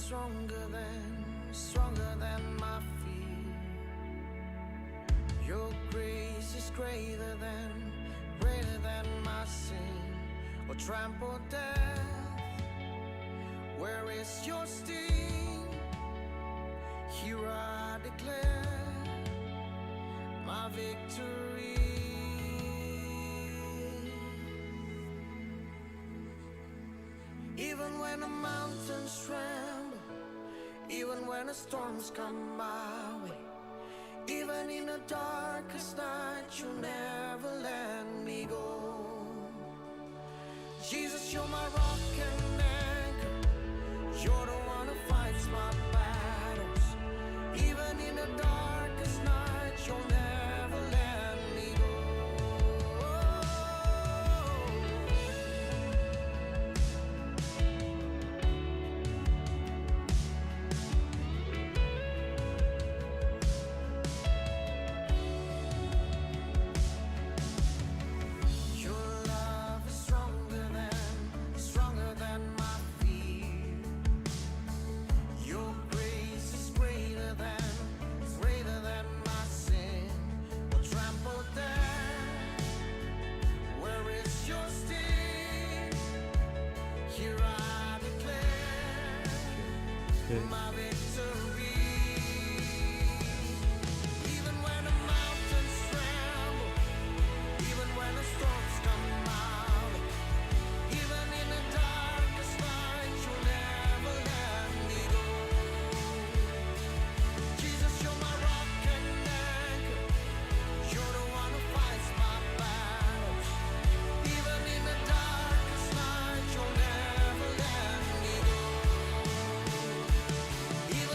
stronger than my fear. Your grace is greater than my sin or trampled death. Where is your sting? Here I declare my victory. Even when the mountains tremble, even when the storms come my way, even in the darkest night, you never let me go. Jesus, you're my rock and anchor. You're the one who fights my battles. Even in the darkest night, you'll never let me go. Your love is stronger than my fear. Your grace is greater than my sin will trample death. Where is your sting? Here I declare my victory. Even when the mountains tremble, even when the storms come out, even in the darkest night, you'll never let me go. Jesus, you're my rock and anchor. You're the one who fights my battles. Even in the darkest night, you'll never let me go. Even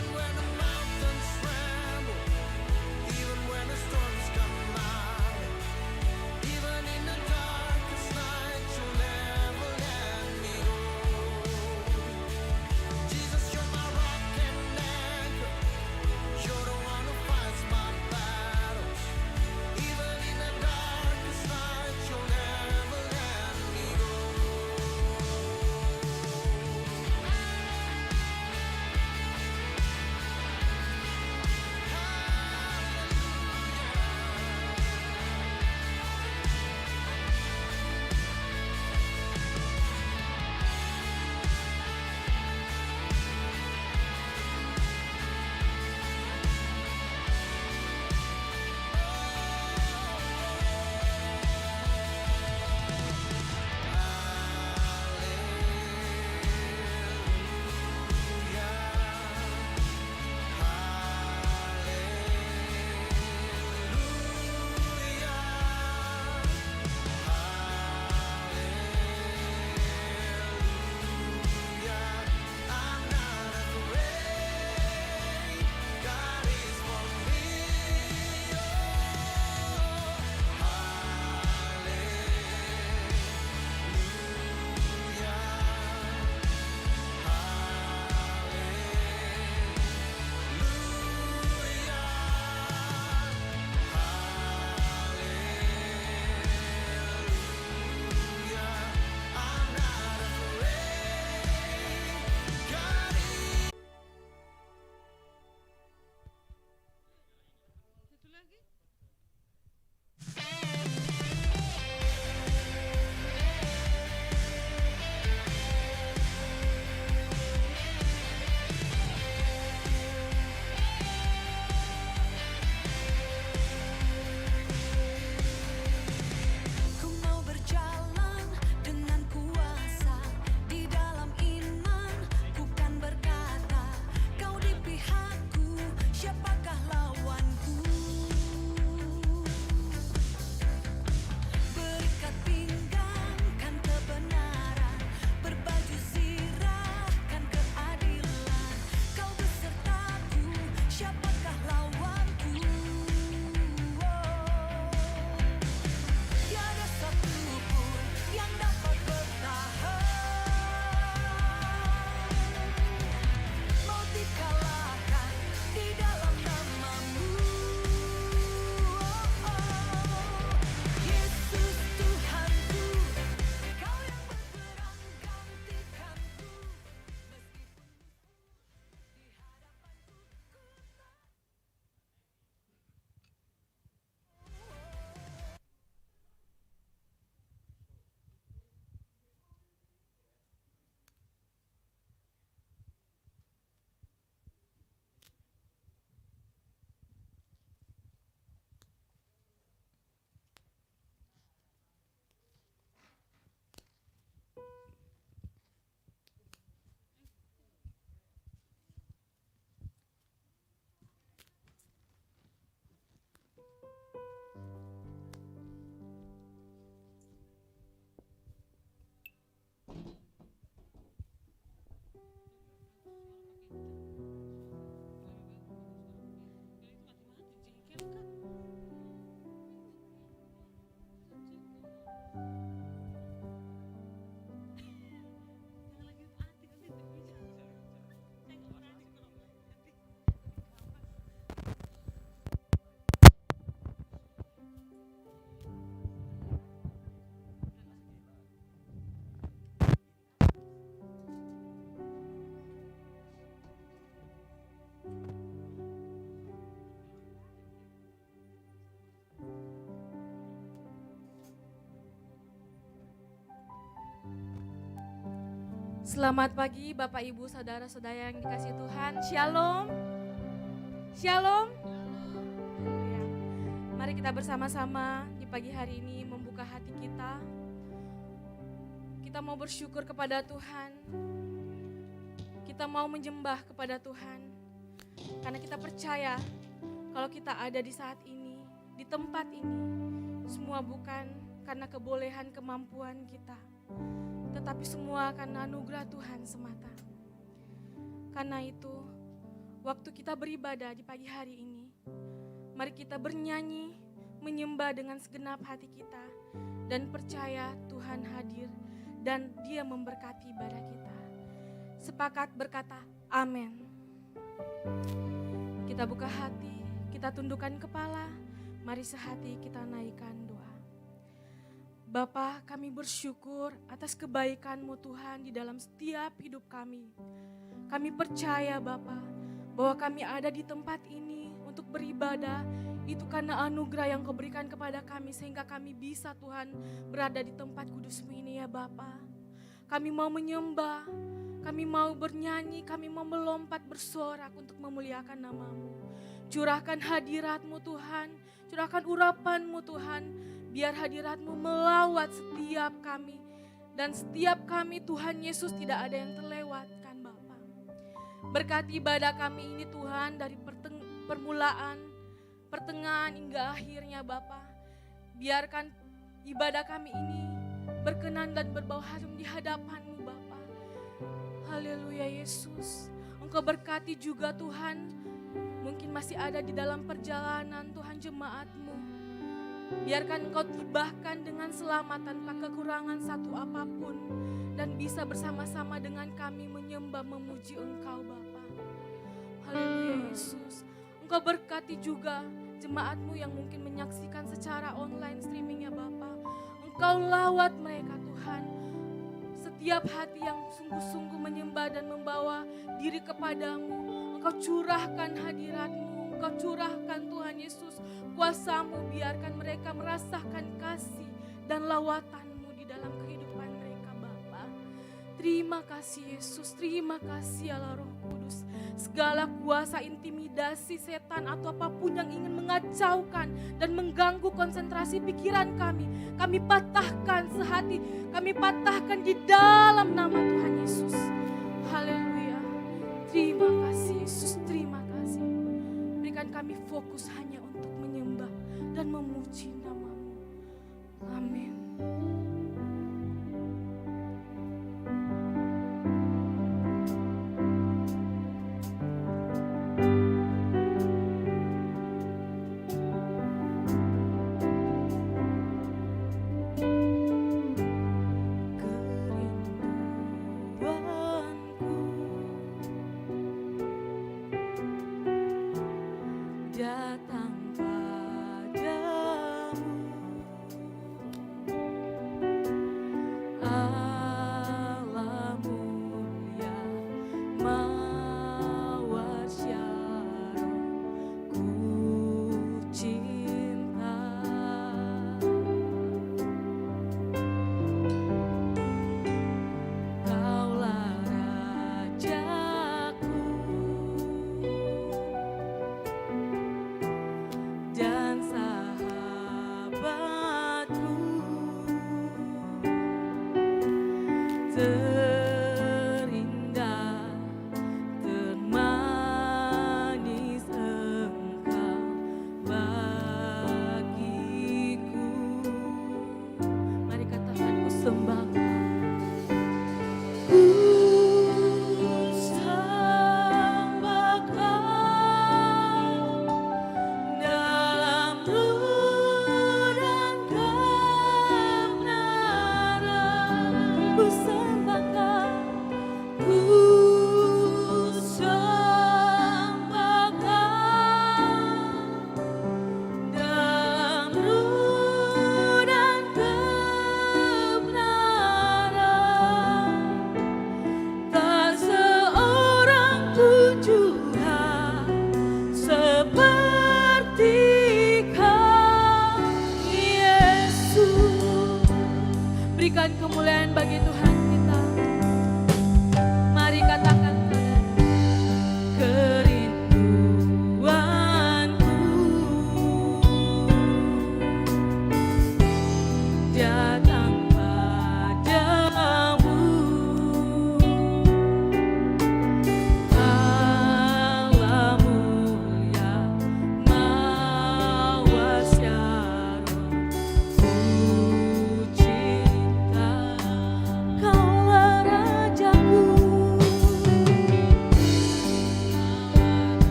Selamat pagi Bapak Ibu Saudara-saudara yang dikasihi Tuhan. Shalom. Shalom. Ya. Mari kita bersama-sama di pagi hari ini membuka hati kita. Kita mau bersyukur kepada Tuhan. Kita mau menyembah kepada Tuhan. Karena kita percaya kalau kita ada di saat ini, di tempat ini, semua bukan karena kebolehan kemampuan kita, tetapi semua karena anugerah Tuhan semata. Karena itu, waktu kita beribadah di pagi hari ini, mari kita bernyanyi, menyembah dengan segenap hati kita, dan percaya Tuhan hadir dan Dia memberkati ibadah kita. Sepakat berkata, amin. Kita buka hati, kita tundukkan kepala, mari sehati kita naikkan doa. Bapa, kami bersyukur atas kebaikan-Mu Tuhan di dalam setiap hidup kami. Kami percaya Bapa, bahwa kami ada di tempat ini untuk beribadah, itu karena anugerah yang Kau berikan kepada kami sehingga kami bisa Tuhan berada di tempat kudus-Mu ini ya Bapa. Kami mau menyembah, kami mau bernyanyi, kami mau melompat bersorak untuk memuliakan nama-Mu. Curahkan hadirat-Mu Tuhan, curahkan urapan-Mu Tuhan, biar hadirat-Mu melawat setiap kami. Dan setiap kami Tuhan Yesus tidak ada yang terlewatkan Bapa. Berkati ibadah kami ini Tuhan dari permulaan, pertengahan hingga akhirnya Bapa. Biarkan ibadah kami ini berkenan dan berbau harum di hadapan-Mu Bapa. Haleluya Yesus. Engkau berkati juga Tuhan, mungkin masih ada di dalam perjalanan Tuhan jemaat-Mu. Biarkan Engkau tibahkan dengan selamat tanpa kekurangan satu apapun. Dan bisa bersama-sama dengan kami menyembah memuji Engkau Bapa. Haleluya Yesus. Engkau berkati juga jemaat-Mu yang mungkin menyaksikan secara online streaming ya Bapa. Engkau lawat mereka Tuhan. Setiap hati yang sungguh-sungguh menyembah dan membawa diri kepadamu, Engkau curahkan hadirat-Mu, Engkau curahkan Tuhan Yesus kuasa-Mu, biarkan mereka merasakan kasih dan lawatan-Mu di dalam kehidupan mereka Bapa. Terima kasih Yesus, terima kasih Allah Roh Kudus. Segala kuasa intimidasi setan atau apapun yang ingin mengacaukan dan mengganggu konsentrasi pikiran kami patahkan sehati, kami patahkan di dalam nama Tuhan Yesus. Haleluya. Terima kasih Yesus, terima kasih. Berikan kami fokus hanya untuk menyembah dan memuji nama-Mu. Amin. Datang padamu, Allah mulia mawar syarom, ku cinta. Kaulah Rajaku,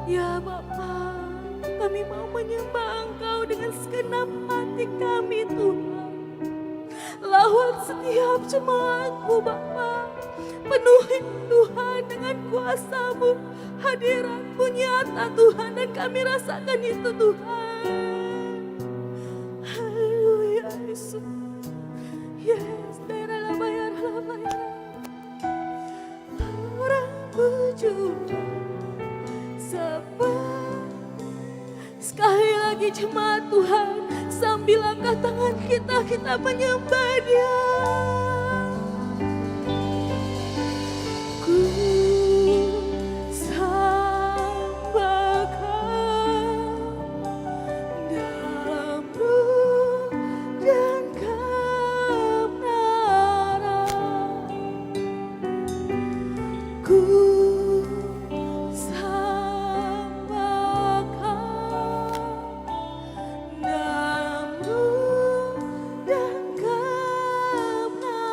Ya Bapa, kami mau menyembah Engkau dengan segenap hati kami Tuhan. Lawat setiap jemaat-Mu Bapa, penuhi Tuhan dengan kuasa-Mu, hadirat-Mu nyata Tuhan, dan kami rasakan itu Tuhan. Haleluya Yesus. Yes, daerah labayar. Orang puju sebab sekali lagi jemaat Tuhan, sambil angkat tangan kita menyembah Dia. Ku sembahkan dalam ruh dan kebenaran. Ku sembahkan dalam ruh dan kebenaran.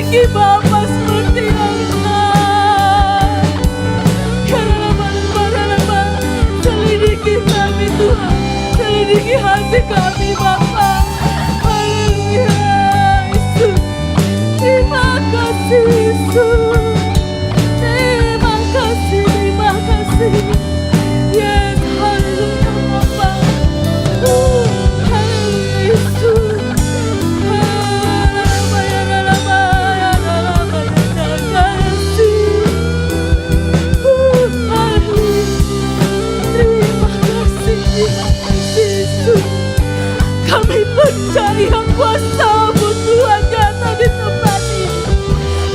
selidiki Bapa seperti Allah. Selidiki kami Tuhan, selidiki hati kami Bapa. Haleluya Yesus, terima kasih Yesus, terima kasih, terima kasih. Yes, haleluya Bapa. Haleluya Yesus. Kami percaya kuasa-Mu Tuhan nyata di tempat ini.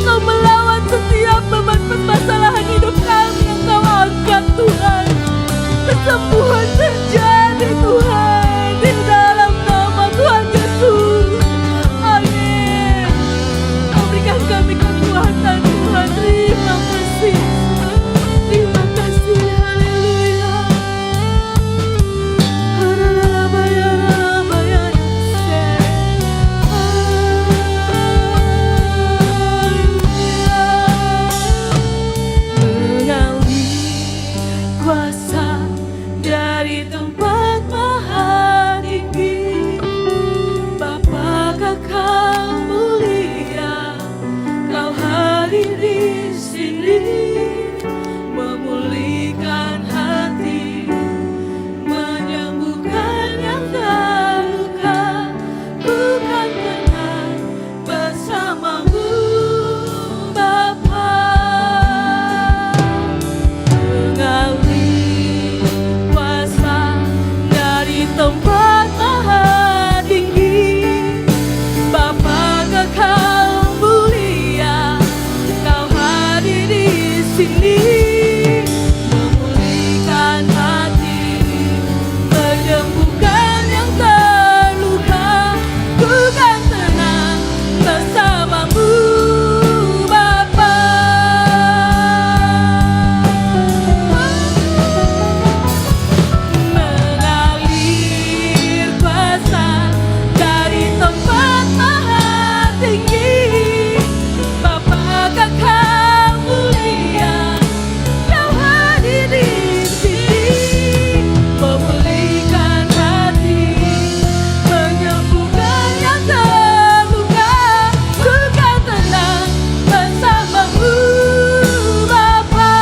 Kau melawan setiap beban permasalahan hidup kami yang Kau angkat Tuhan. Kesembuhan terjadi Tuhan di dalam nama Tuhan Yesus. Amin. Kau berikan kami kekuatan Tuhan. Terima kasih. Terima kasih. Haleluya. Mengalir kuasa dari tempat maha tinggi, Bapa Kekal mulia, Kau hadir di sini, memulihkan hati, menyembuhkan yang terluka. Bukan tenang bersama-Mu Bapa. Mengalir kuasa dari tempat maha tinggi, Bapa Kekal mulia, Kau hadir di sini, memulihkan hati, menyembuhkan yang terluka. Bukan tenang bersama-Mu Bapa. Mengalir kuasa dari tempat maha tinggi, Bapa Kekal mulia, Kau hadir di sini, memulihkan hati, menyembuhkan yang terluka. Bukan tenang bersama-Mu Bapa.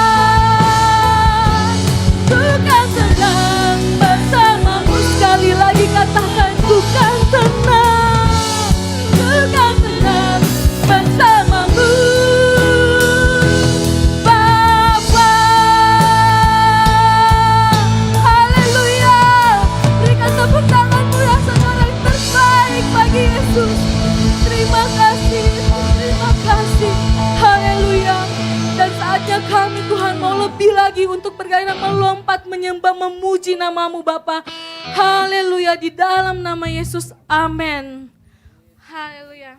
Bukan tenang bersama-Mu. Sekali lagi katakan, bukan tenang, bukan tenang bersama-Mu Bapa. Haleluya. Berikan tepuk tanganmu yang sekarang terbaik bagi Yesus. Terima kasih, terima kasih. Haleluya. Dan saatnya kami Tuhan mau lebih lagi untuk bergairah, melompat, menyembah, memuji nama-Mu Bapa. Haleluya, di dalam nama Yesus. Amin. Haleluya.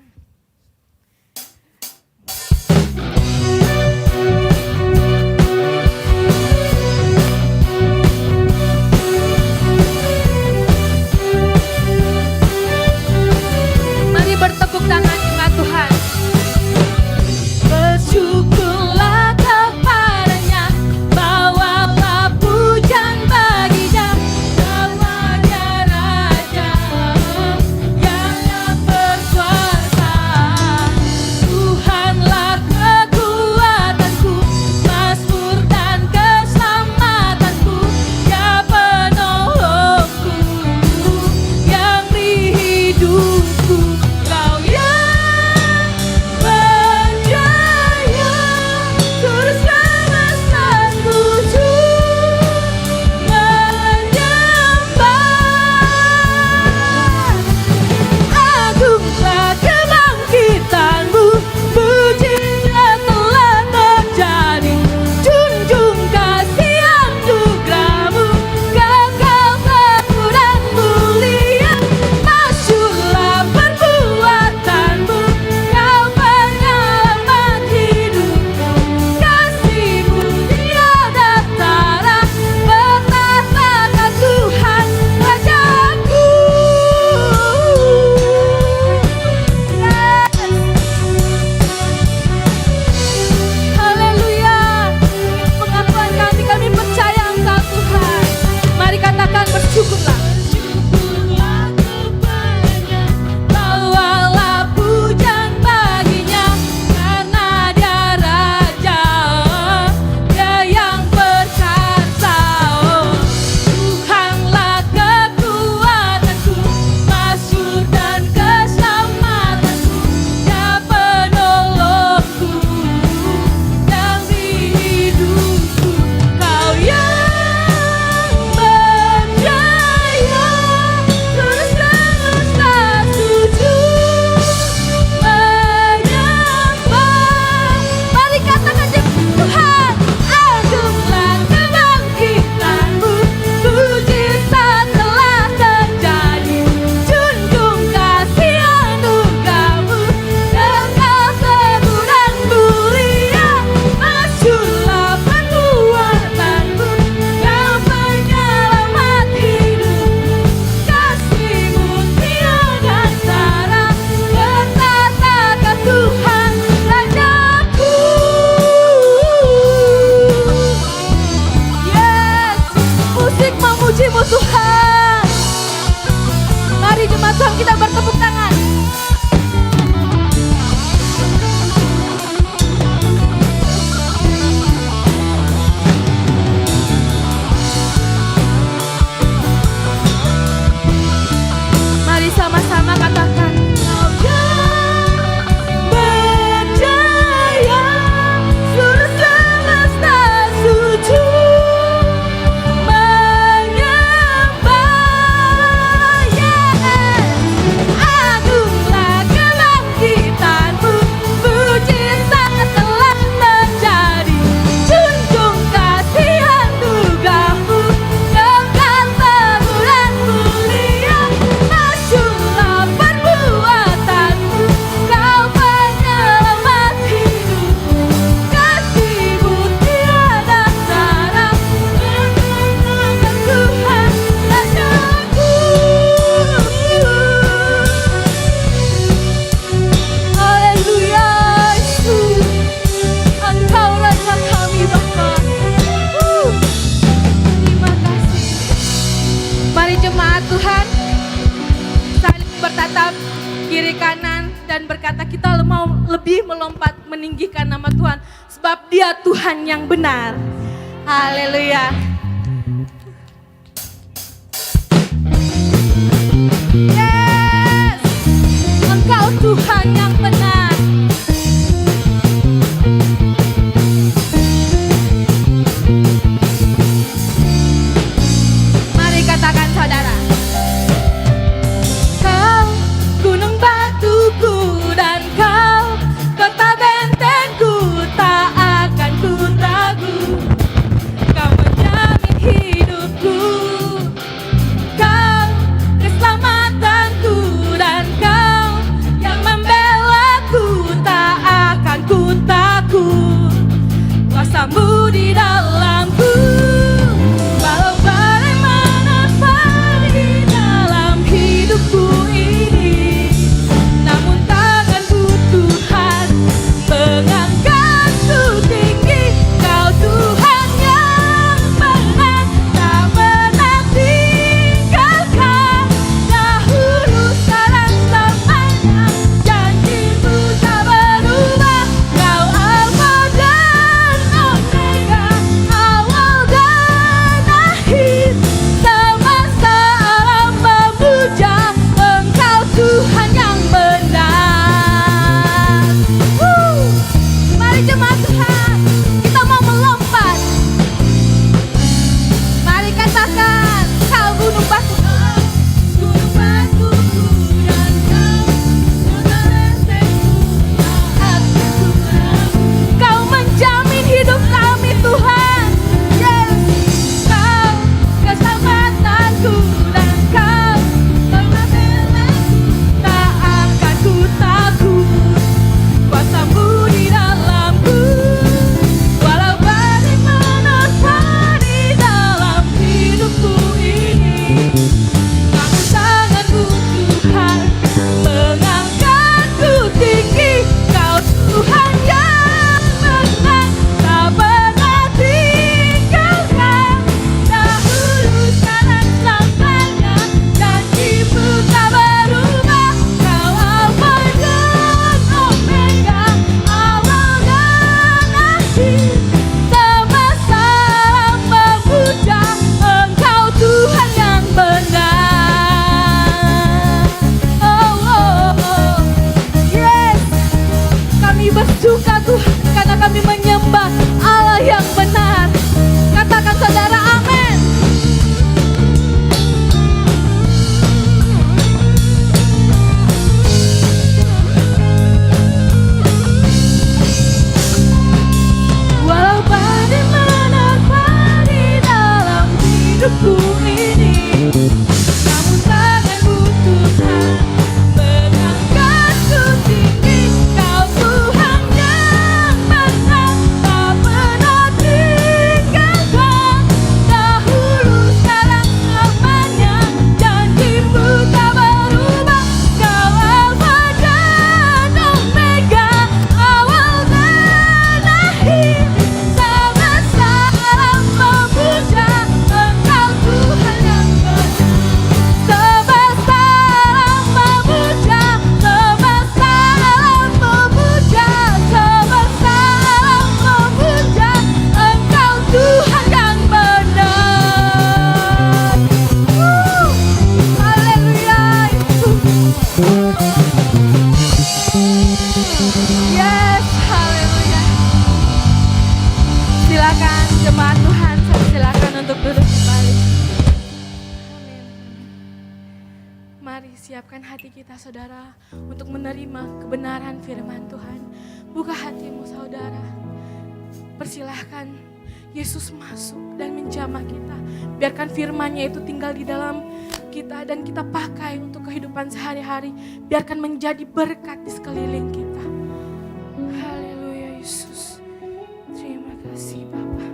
Mari bertepuk tangan dengan Tuhan. Bersyukurlah kepadanya, bawalah pujian baginya, namanya Raja yang berkuasa. berkata kita mau lebih melompat meninggikan nama Tuhan. Sebab Dia Tuhan yang benar. Haleluya. Yes, Engkau Tuhan yang benar. Mari katakan saudara. Kau gunung batuku dan kau kota bentengku, tak akan ku ragu. Kau menjamin hidupku, kau keselamatanku dan kau yang membelaku, tak akan ku takut. Kuasamu di dalamku. Walau bagaimana di dalam hidupku ini, namun tanganmu Tuhan mengangkatku tinggi. Kau Tuhan yang benar, tak pernah tinggalkan. Dahulu, sekarang, selamanya, janjimu tak berubah. Kau Alfa dan Omega, awal dan akhir. Semesta alam memuja Engkau Tuhan yang benar. Mari jemaat Tuhan, kita mau melompat. Mari katakan, kau gunung batuku, gunung batuku dan kau kota bentengku, tak akan ku ragu. Kau menjamin hidup kami Tuhan. Yes, kau keselamatanku dan kau pembelaku, tak akan ku takut. Kuasamu di dalamku. Walau bagaimana di dalam hidupku ini, namun tanganmu Tuhan mengangkatku tinggi. Kau Tuhan yang benar, tak pernah tinggalkan. Dahulu, sekarang, selamanya, janjimu tak berubah. Kau Alfa dan Omega, awal dan akhir. Semesta alam memuja Engkau Tuhan yang benar. Oh, oh, oh. Yes, kami bersuka Tuhan karena kami menyembah Allah yang benar. Katakan saudara, amin. Walau bagaimana di dalam hidupku ini, namun tanganmu Tuhan mengangkatku tinggi. Kau Tuhan yang benar, tak pernah tinggalkan. Dahulu, sekarang, selamanya, janjimu tak berubah. Kau Alfa dan Omega, awal dan akhir. Semesta alam memuja Engkau Tuhan yang benar. Semesta alam memuja, semesta alam memuja, semesta alam memuja Engkau Tuhan yang benar. Haleluya. Yes, haleluya. Silakan jemaat Tuhan, silakan untuk duduk kembali. Amin. Mari siapkan hati kita saudara untuk menerima kebenaran firman Tuhan. Buka hatimu saudara. Persilahkan Yesus masuk dan menjamah kita. Biarkan firman-Nya itu tinggal di dalam kita dan kita pakai untuk kehidupan sehari-hari. Biarkan menjadi berkat di sekeliling kita. Haleluya Yesus. Terima kasih Bapa.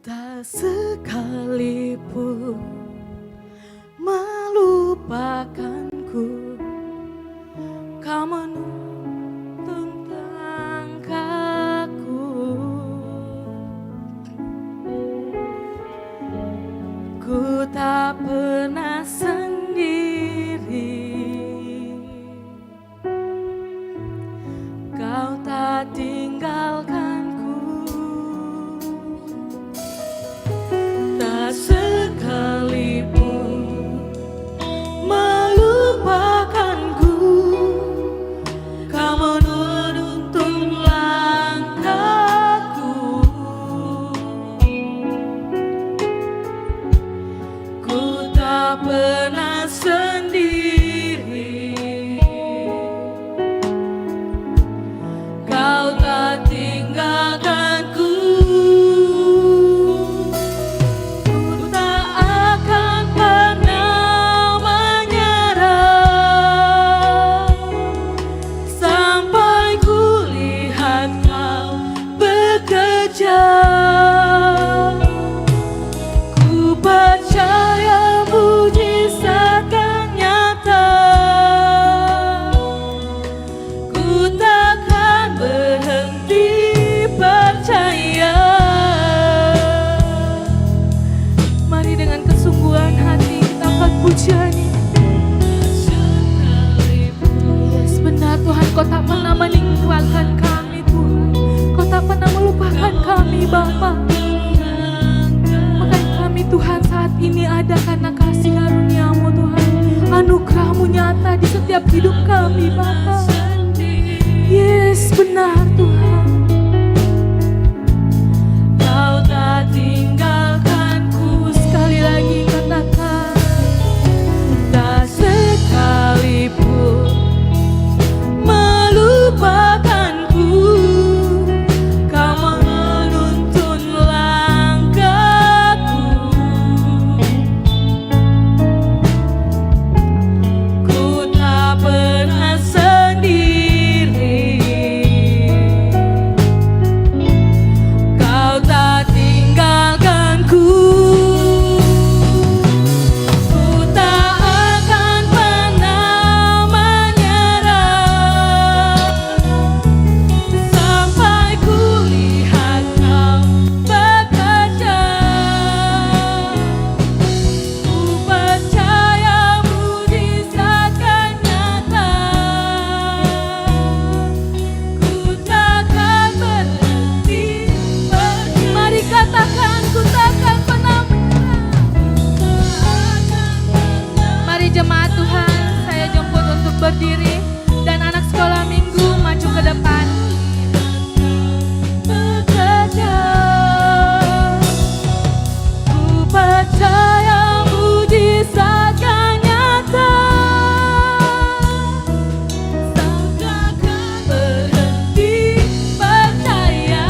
Tak sekalipun melupakanku, Kau menuntun langkahku. tak pernah sendiri, Kau tak tinggalkanku, tak sekalipun melupakanku. Kau menuntun langkahku, ku tak pernah sendiri, Kau tak tinggalkanku. Ku tak akan pernah menyerah sampai ku lihat Kau bekerja. Ku percaya mujizat akan nyata, ku takkan berhenti percaya. Mari dengan kesungguhan hati kita angkat pujian ini. Yes, benar Tuhan, Kau tak pernah meninggalkan kami Tuhan, Kau tak pernah melupakan kami Bapa. Makanya kami Tuhan saat ini ada karena kasih karunia-Mu Tuhan, anugerah-Mu nyata di setiap hidup kami Bapa. Yes, benar Tuhan, Kau tak tinggalkanku. Sekali lagi katakan, tak sekalipun melupakanku. Kau menuntun langkahku, ku tak pernah sendiri, Kau tak tinggalkanku. Ku tak akan pernah menyerah sampai ku lihat Kau bekerja. Ku percaya mujizat akan nyata, ku takkan berhenti percaya. Mari katakan, ku takkan pernah menyerah. Mari jemaat Tuhan, saya jemput untuk berdiri dan anak sekolah minggu maju ke depan. Bekerja, ku percaya mujizat akan nyata, takkan berhenti percaya.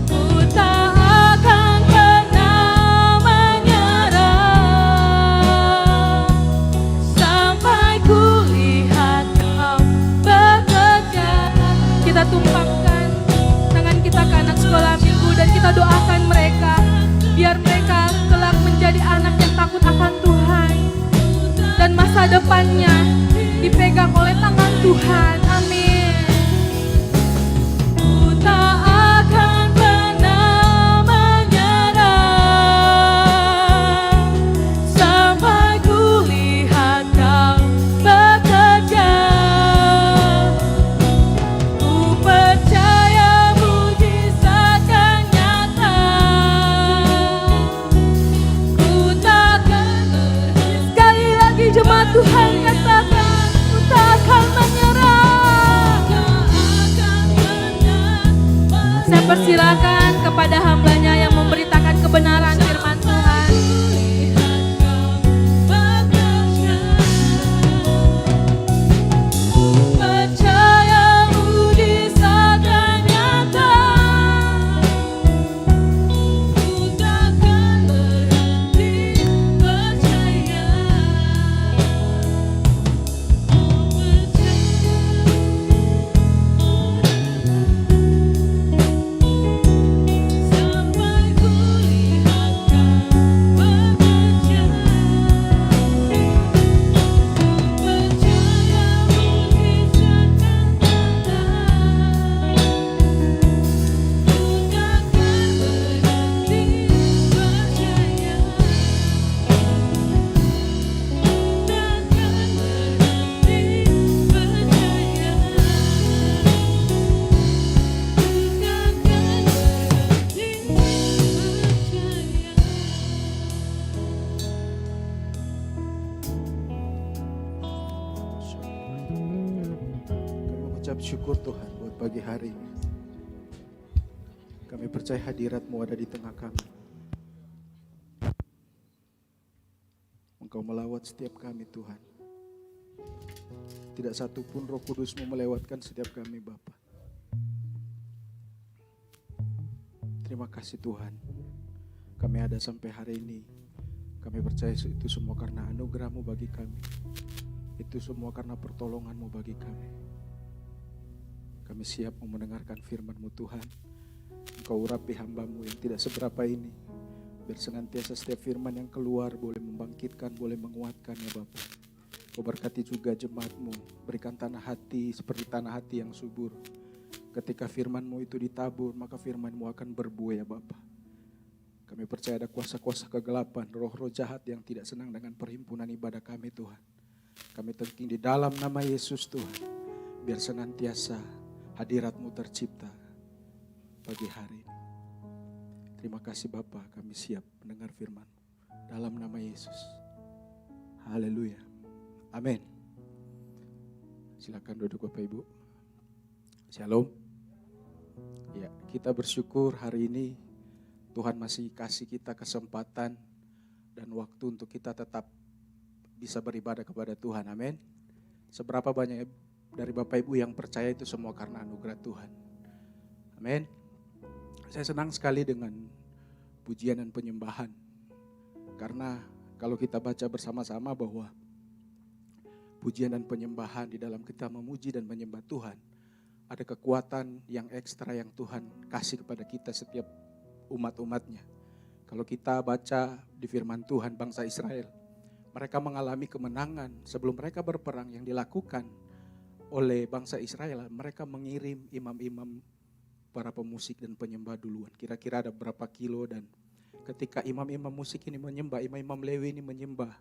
Ku tak akan pernah menyerah sampai ku lihat Kau bekerja. Kita tumpangkan tangan kita ke anak sekolah minggu dan kita doakan mereka, biar mereka kelak menjadi anak yang takut akan Tuhan dan masa depannya dipegang oleh tangan Tuhan. Amin. Ku tak akan pernah menyerah sampai ku lihat Kau bekerja. Ku percaya mujizat akan nyata, ku takkan berhenti. Sekali lagi jemaat Tuhan katakan, ku tak akan menyerah. Saya persilakan kepada hambanya yang memberitakan kebenaran firman Tuhan. Percaya mujizat akan nyata, ku takkan berhenti percaya. Sampai bersyukur Tuhan buat pagi hari ini. Kami percaya hadirat-Mu ada di tengah kami. Engkau melawat setiap kami Tuhan. Tidak satu pun Roh Kudus-Mu melewatkan setiap kami Bapa. Terima kasih Tuhan. Kami ada sampai hari ini. Kami percaya itu semua karena anugerah-Mu bagi kami. Itu semua karena pertolongan-Mu bagi kami. Kami siap mau mendengarkan firman-Mu Tuhan. Engkau urapi hamba-Mu yang tidak seberapa ini. Biar senantiasa setiap firman yang keluar boleh membangkitkan, boleh menguatkan ya Bapa. Kau berkati juga jemaat-Mu. Berikan tanah hati seperti tanah hati yang subur. Ketika firman-Mu itu ditabur, maka firman-Mu akan berbuah ya Bapa. Kami percaya ada kuasa-kuasa kegelapan, roh-roh jahat yang tidak senang dengan perhimpunan ibadah kami Tuhan. Kami tengking di dalam nama Yesus Tuhan. Biar senantiasa hadirat-Mu tercipta pagi hari ini. Terima kasih Bapa, kami siap mendengar firman dalam nama Yesus. Haleluya. Amin. Silakan duduk Bapak Ibu. Shalom. Ya, kita bersyukur hari ini Tuhan masih kasih kita kesempatan dan waktu untuk kita tetap bisa beribadah kepada Tuhan. Amin. Seberapa banyak dari Bapak Ibu yang percaya itu semua karena anugerah Tuhan. Amin. Saya senang sekali dengan pujian dan penyembahan. Karena kalau kita baca bersama-sama bahwa pujian dan penyembahan di dalam kita memuji dan menyembah Tuhan, ada kekuatan yang ekstra yang Tuhan kasih kepada kita setiap umat-umatnya. Kalau kita baca di firman Tuhan bangsa Israel, mereka mengalami kemenangan sebelum mereka berperang yang dilakukan oleh bangsa Israel. Mereka mengirim imam-imam para pemusik dan penyembah duluan. Kira-kira ada berapa kilo dan ketika imam-imam musik ini menyembah, imam-imam Lewi ini menyembah,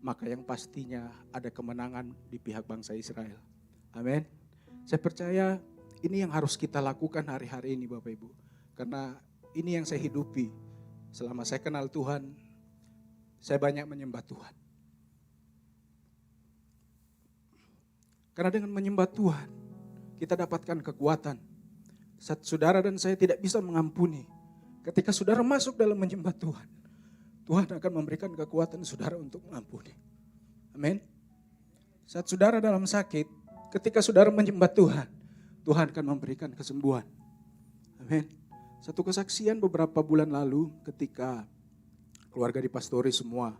maka yang pastinya ada kemenangan di pihak bangsa Israel. Amin. Saya percaya ini yang harus kita lakukan hari-hari ini Bapak Ibu. Karena ini yang saya hidupi. Selama saya kenal Tuhan, saya banyak menyembah Tuhan. Karena dengan menyembah Tuhan, kita dapatkan kekuatan. Saat saudara dan saya tidak bisa mengampuni, ketika saudara masuk dalam menyembah Tuhan, Tuhan akan memberikan kekuatan saudara untuk mengampuni. Amin. Saat saudara dalam sakit, ketika saudara menyembah Tuhan, Tuhan akan memberikan kesembuhan. Amin. Satu kesaksian beberapa bulan lalu ketika keluarga di pastori semua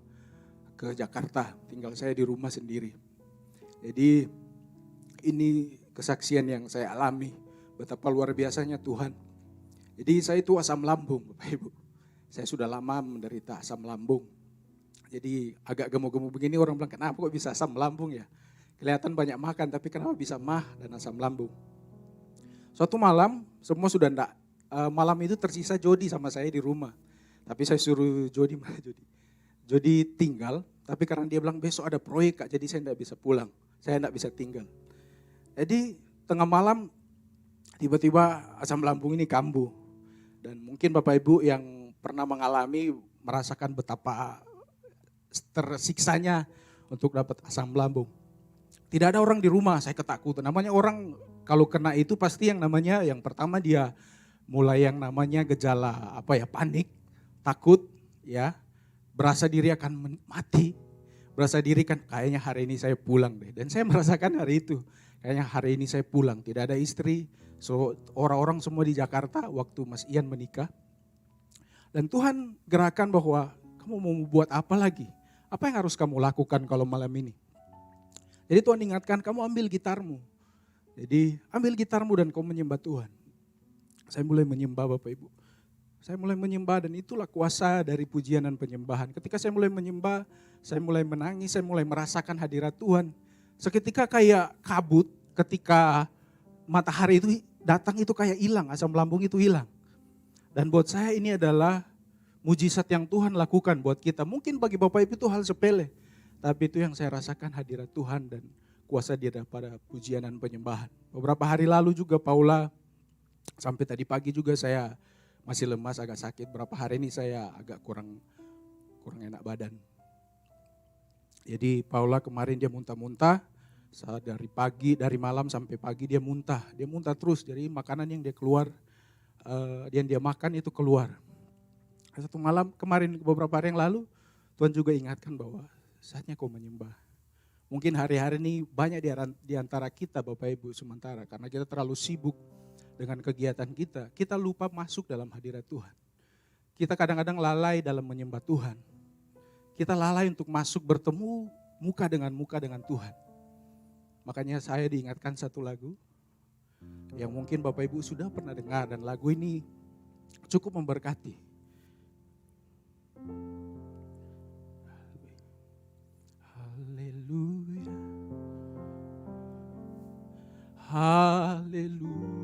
ke Jakarta, tinggal saya di rumah sendiri. Jadi ini kesaksian yang saya alami. Betapa luar biasanya Tuhan. Jadi saya itu asam lambung Bapak Ibu. Saya sudah lama menderita asam lambung. Jadi agak gemuk-gemuk begini orang bilang kenapa kok bisa asam lambung ya. Kelihatan banyak makan tapi kenapa bisa mah dan asam lambung. Suatu malam semua sudah enggak. Malam itu tersisa Jody sama saya di rumah. Tapi saya suruh Jody tinggal. Tapi karena dia bilang besok ada proyek Kak jadi saya enggak bisa pulang. Saya enggak bisa tinggal. Jadi tengah malam tiba-tiba asam lambung ini kambuh. Dan mungkin Bapak Ibu yang pernah mengalami merasakan betapa tersiksanya untuk dapat asam lambung. Tidak ada orang di rumah, saya ketakutan. Namanya orang kalau kena itu pasti yang namanya yang pertama dia mulai yang namanya gejala panik, takut ya, berasa diri akan mati. Berasa diri kan kayaknya hari ini saya pulang deh. Dan saya merasakan hari itu. Kayaknya hari ini saya pulang, tidak ada istri. So orang-orang semua di Jakarta waktu Mas Ian menikah. Dan Tuhan gerakan bahwa kamu mau buat apa lagi? Apa yang harus kamu lakukan kalau malam ini? Jadi Tuhan ingatkan kamu ambil gitarmu. Jadi ambil gitarmu dan kamu menyembah Tuhan. Saya mulai menyembah Bapak Ibu. Saya mulai menyembah dan itulah kuasa dari pujian dan penyembahan. Ketika saya mulai menyembah, saya mulai menangis, saya mulai merasakan hadirat Tuhan. Seketika kayak kabut ketika matahari itu datang itu kayak hilang, asam lambung itu hilang. Dan buat saya ini adalah mujizat yang Tuhan lakukan buat kita. Mungkin bagi Bapak Ibu itu hal sepele. Tapi itu yang saya rasakan hadirat Tuhan dan kuasa dia pada pujian dan penyembahan. Beberapa hari lalu juga Paula, sampai tadi pagi juga saya masih lemas, agak sakit. Berapa hari ini saya agak kurang enak badan. Jadi Paula kemarin dia muntah-muntah, Saat dari malam sampai pagi dia muntah terus. Jadi makanan yang dia keluar, yang dia makan itu keluar. Satu malam kemarin beberapa hari yang lalu, Tuhan juga ingatkan bahwa saatnya kau menyembah. Mungkin hari-hari ini banyak di antara kita Bapak Ibu sementara, karena kita terlalu sibuk dengan kegiatan kita lupa masuk dalam hadirat Tuhan. Kita kadang-kadang lalai dalam menyembah Tuhan. Kita lalai untuk masuk bertemu muka dengan Tuhan. Makanya saya diingatkan satu lagu yang mungkin Bapak Ibu sudah pernah dengar, dan lagu ini cukup memberkati. Haleluya, haleluya,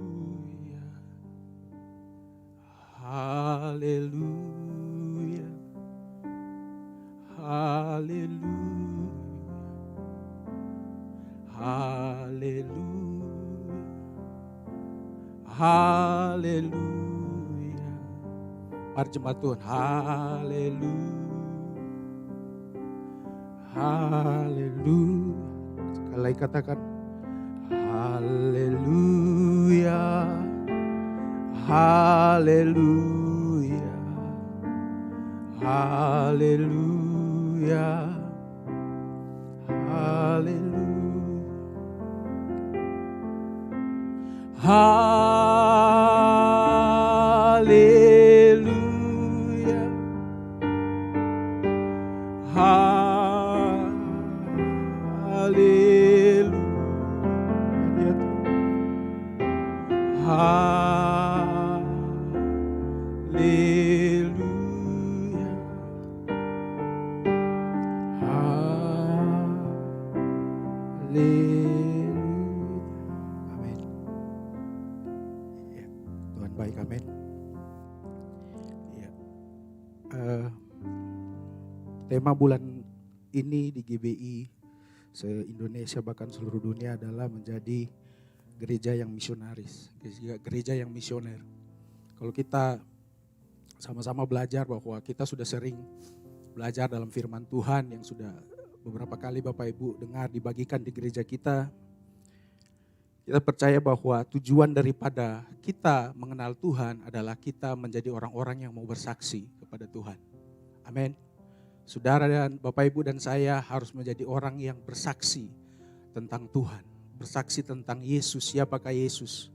haleluya, haleluya. Haleluya, haleluya. Mari jemaat Tuhan, haleluya, haleluya. Sekali lagi katakan, haleluya, haleluya, haleluya, haleluya. Haleluya, haleluya, haleluya, haleluya. Baik, amin. Ya. Tema bulan ini di GBI se-Indonesia bahkan seluruh dunia adalah menjadi gereja yang misionaris, gereja yang misioner. Kalau kita sama-sama belajar bahwa kita sudah sering belajar dalam firman Tuhan yang sudah beberapa kali Bapak Ibu dengar dibagikan di gereja kita. Kita percaya bahwa tujuan daripada kita mengenal Tuhan adalah kita menjadi orang-orang yang mau bersaksi kepada Tuhan. Amin. Saudara dan Bapak Ibu dan saya harus menjadi orang yang bersaksi tentang Tuhan. Bersaksi tentang Yesus, siapakah Yesus.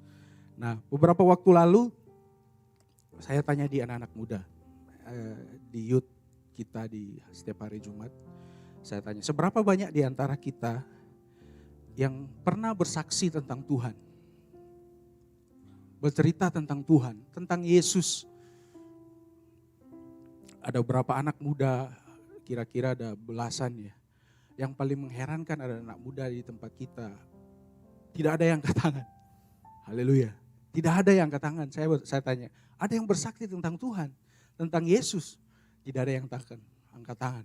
Nah, beberapa waktu lalu saya tanya di anak-anak muda, di youth kita di setiap hari Jumat. Saya tanya, seberapa banyak di antara kita yang pernah bersaksi tentang Tuhan, bercerita tentang Tuhan, tentang Yesus. Ada beberapa anak muda, kira-kira ada belasan ya. Yang paling mengherankan ada anak muda di tempat kita, tidak ada yang angkat tangan. Haleluya. Tidak ada yang angkat tangan. Saya tanya, ada yang bersaksi tentang Tuhan, tentang Yesus? Tidak ada yang angkat tangan.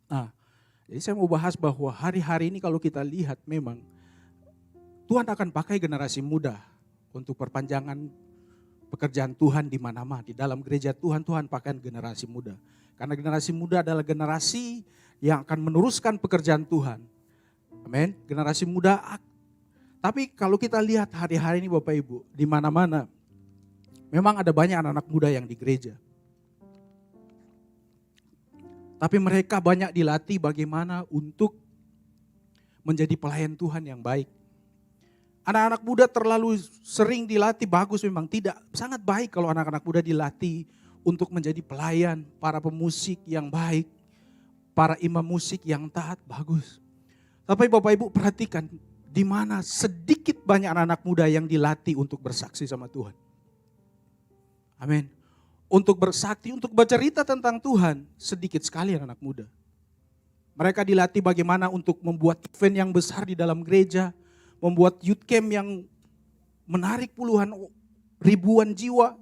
Nah, jadi saya mau bahas bahwa hari-hari ini kalau kita lihat memang Tuhan akan pakai generasi muda untuk perpanjangan pekerjaan Tuhan di mana-mana. Di dalam gereja Tuhan pakai generasi muda. Karena generasi muda adalah generasi yang akan meneruskan pekerjaan Tuhan. Amin. Generasi muda. Tapi kalau kita lihat hari-hari ini Bapak Ibu, di mana-mana memang ada banyak anak-anak muda yang di gereja. Tapi mereka banyak dilatih bagaimana untuk menjadi pelayan Tuhan yang baik. Anak-anak muda terlalu sering dilatih, bagus memang tidak. Sangat baik kalau anak-anak muda dilatih untuk menjadi pelayan, para pemusik yang baik, para imam musik yang taat, bagus. Tapi Bapak Ibu perhatikan, di mana sedikit banyak anak-anak muda yang dilatih untuk bersaksi sama Tuhan. Amin. Untuk bersaksi, untuk bercerita tentang Tuhan, sedikit sekali anak muda. Mereka dilatih bagaimana untuk membuat event yang besar di dalam gereja, membuat youth camp yang menarik puluhan ribuan jiwa.